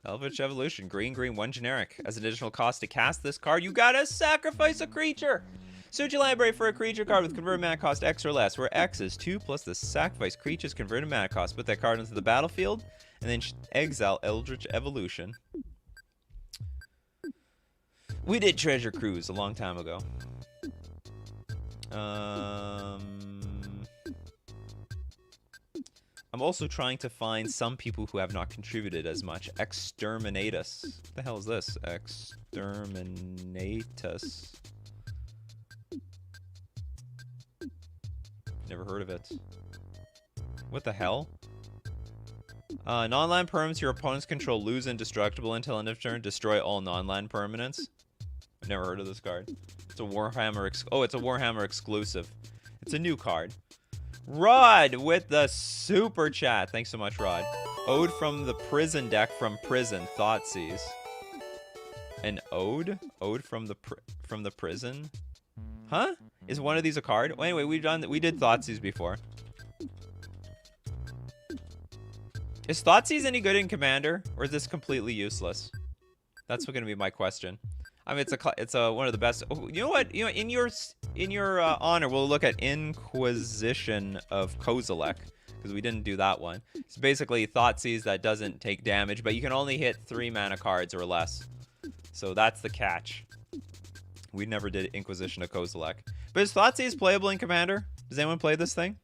Eldritch Evolution. Green, 1 generic. As an additional cost to cast this card, you gotta sacrifice a creature. Search your library for a creature card with converted mana cost X or less, where X is 2 plus the sacrifice creature's converted mana cost. Put that card into the battlefield, and then exile Eldritch Evolution. We did Treasure Cruise a long time ago. I'm also trying to find some people who have not contributed as much. Exterminatus. What the hell is this? Exterminatus. Never heard of it. What the hell? Non-land permanents your opponents control lose indestructible until end of turn. Destroy all non-land permanents. I've never heard of this card. It's a Warhammer it's a Warhammer exclusive. It's a new card. Rod with the super chat. Thanks so much, Rod. Ode from the prison deck from Prison. Thoughtseize. An ode? Ode from the prison? Huh? Is one of these a card? Well, anyway, we did Thoughtseize before. Is Thoughtseize any good in Commander, or is this completely useless? That's going to be my question. I mean, it's one of the best. Oh, you know what? You know, in your honor, we'll look at Inquisition of Kozilek because we didn't do that one. It's basically Thoughtseize that doesn't take damage, but you can only hit 3 mana cards or less. So that's the catch. We never did Inquisition of Kozilek. But is Thoughtseize playable in Commander? Does anyone play this thing?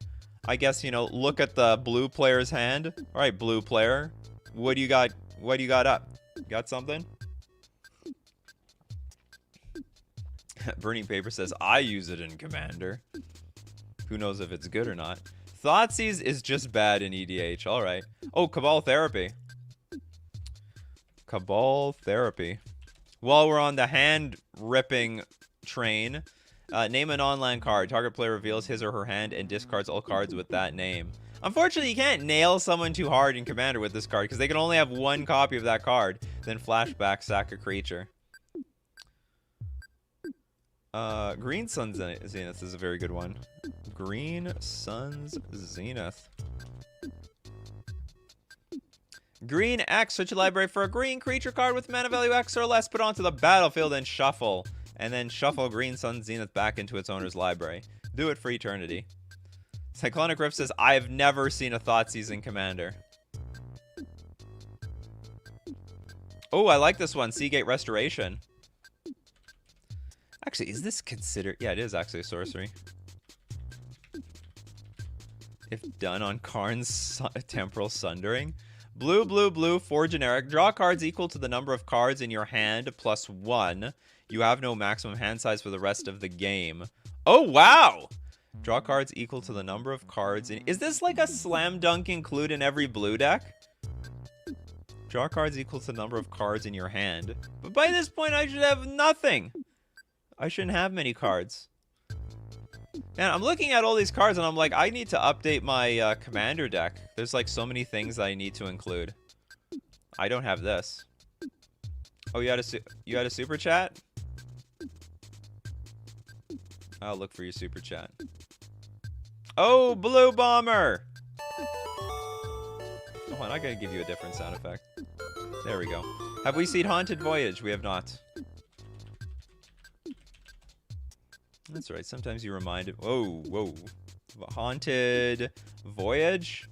I guess, you know, look at the blue player's hand. All right, blue player. What do you got? What do you got up? Got something? Burning Paper says, I use it in Commander. Who knows if it's good or not. Thoughtseize is just bad in EDH. All right. Oh, Cabal Therapy. Cabal Therapy. While we're on the hand-ripping train, name an online card. Target player reveals his or her hand and discards all cards with that name. Unfortunately, you can't nail someone too hard in Commander with this card because they can only have 1 copy of that card. Then flashback, sack a creature. Green Sun's Zenith is a very good one. Green Sun's Zenith. Green X, search your library for a green creature card with mana value X or less. Put onto the battlefield and shuffle. And then shuffle Green Sun's Zenith back into its owner's library. Do it for eternity. Cyclonic Rift says, I have never seen a Thoughtseize in Commander. Oh, I like this one. Seagate Restoration. Actually, is this considered... Yeah, it is actually a sorcery. If done on Karn's Temporal Sundering. Blue, 4 generic. Draw cards equal to the number of cards in your hand plus 1. You have no maximum hand size for the rest of the game. Oh, wow! Draw cards equal to the number of cards in... Is this like a slam dunk include in every blue deck? Draw cards equal to the number of cards in your hand. But by this point, I should have nothing. I shouldn't have many cards. Man, I'm looking at all these cards and I'm like, I need to update my Commander deck. There's like so many things that I need to include. I don't have this. Oh, you had a super chat? I'll look for your super chat. Oh, Blue Bomber! Hold on, I gotta give you a different sound effect. There we go. Have we seen Haunted Voyage? We have not. That's right. Sometimes you remind it. Whoa, whoa. Haunted Voyage.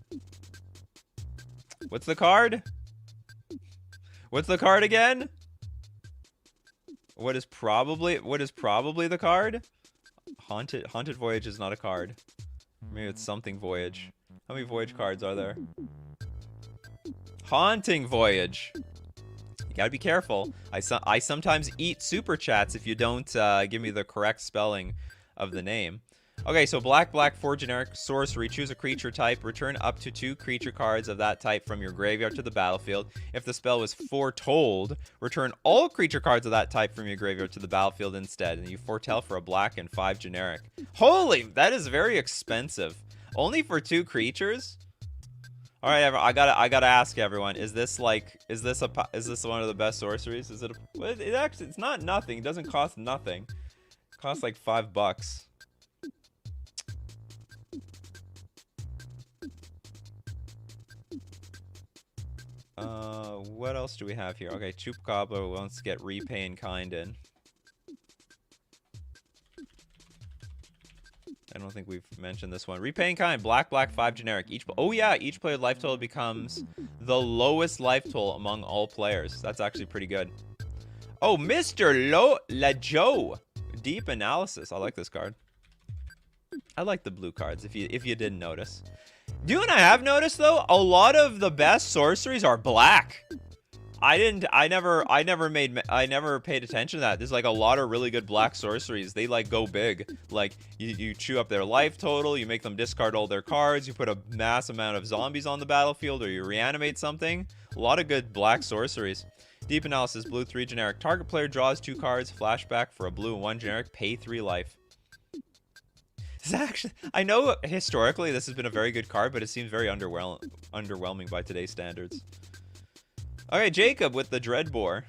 What's the card? What's the card again? What is probably the card? Haunted Voyage is not a card. Maybe it's something Voyage. How many Voyage cards are there? Haunting Voyage. You gotta be careful. I sometimes eat super chats if you don't give me the correct spelling of the name. Okay, so black, 4 generic sorcery. Choose a creature type. Return up to 2 creature cards of that type from your graveyard to the battlefield. If the spell was foretold, return all creature cards of that type from your graveyard to the battlefield instead. And you foretell for a black and 5 generic. Holy, that is very expensive. Only for 2 creatures? All right, I gotta ask everyone: is this one of the best sorceries? Is it? It's not nothing. It doesn't cost nothing. It costs like $5. What else do we have here? Okay, Chupacabra wants to get Repay in Kind in. I don't think we've mentioned this one. Repay in Kind, black, 5 generic. Oh yeah, each player's life total becomes the lowest life total among all players. That's actually pretty good. Oh, Mr. Lajo. Deep Analysis. I like this card. I like the blue cards, if you didn't notice. You and I have noticed, though, a lot of the best sorceries are black. I never paid attention to that. There's like a lot of really good black sorceries. They like go big. Like you chew up their life total, you make them discard all their cards, you put a mass amount of zombies on the battlefield, or you reanimate something. A lot of good black sorceries. Deep Analysis, blue 3 generic. Target player draws 2 cards, flashback for a blue and 1 generic, pay 3 life. Actually, I know historically this has been a very good card, but it seems very underwhelming by today's standards. Okay, Jacob with the Dreadbore.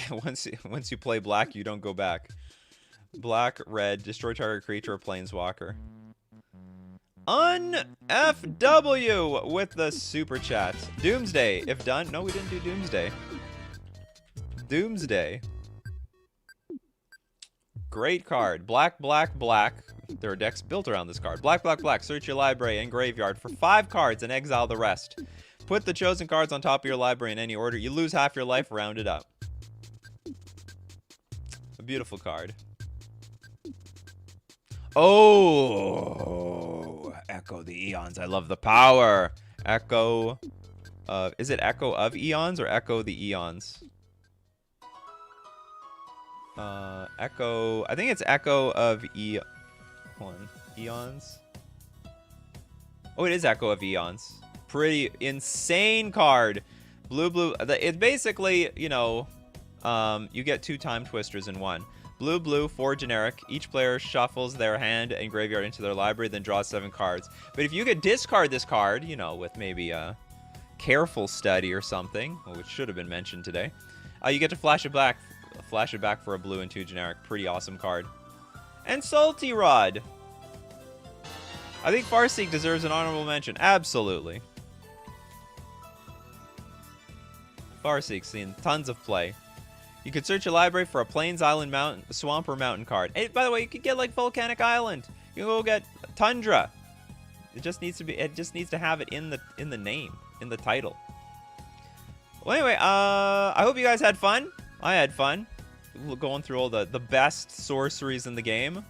once you play black, you don't go back. Black, red, destroy target creature or planeswalker. UnFW with the super chat. Doomsday, if done. No, we didn't do Doomsday. Doomsday. Great card. Black. There are decks built around this card. Black. Search your library and graveyard for 5 cards and exile the rest. Put the chosen cards on top of your library in any order. You lose half your life, round it up. A beautiful card. Oh, Echo the Eons. I love the power. Echo. Is it Echo of Eons or Echo the Eons? Echo. I think it's Echo of Eons. Oh, it is Echo of Eons. Pretty insane card. Blue. It's basically, you know, you get 2 time twisters in one. Blue, 4 generic. Each player shuffles their hand and graveyard into their library, then draws 7 cards. But if you could discard this card, you know, with maybe a careful study or something, which should have been mentioned today, you get to flash it back for a blue and 2 generic. Pretty awesome card. And Salty Rod. I think Farseek deserves an honorable mention. Absolutely. Farseek's seen tons of play. You could search your library for a Plains Island, Mountain, Swamp, or Mountain card. Hey, by the way, you could get like Volcanic Island. You can go get Tundra. It just needs to be. It just needs to have it in the name, in the title. Well, anyway, I hope you guys had fun. I had fun going through all the best sorceries in the game.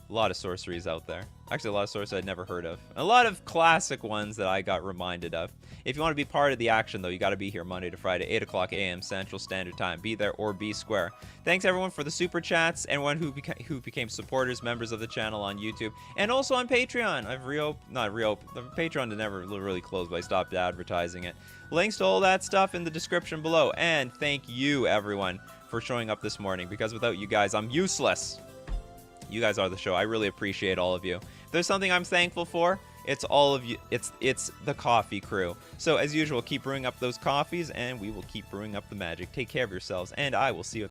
A lot of sorceries out there. Actually, a lot of sorceries I'd never heard of. A lot of classic ones that I got reminded of. If you want to be part of the action, though, you got to be here Monday to Friday, 8 o'clock a.m. Central Standard Time. Be there or be square. Thanks, everyone, for the super chats. Everyone who became supporters, members of the channel on YouTube, and also on Patreon. I've not reopened. The Patreon did never really close, but I stopped advertising it. Links to all that stuff in the description below. And thank you, everyone, for showing up this morning, because without you guys, I'm useless. You guys are the show. I really appreciate all of you. If there's something I'm thankful for, it's all of you. It's the coffee crew. So as usual, keep brewing up those coffees, and we will keep brewing up the magic. Take care of yourselves, and I will see you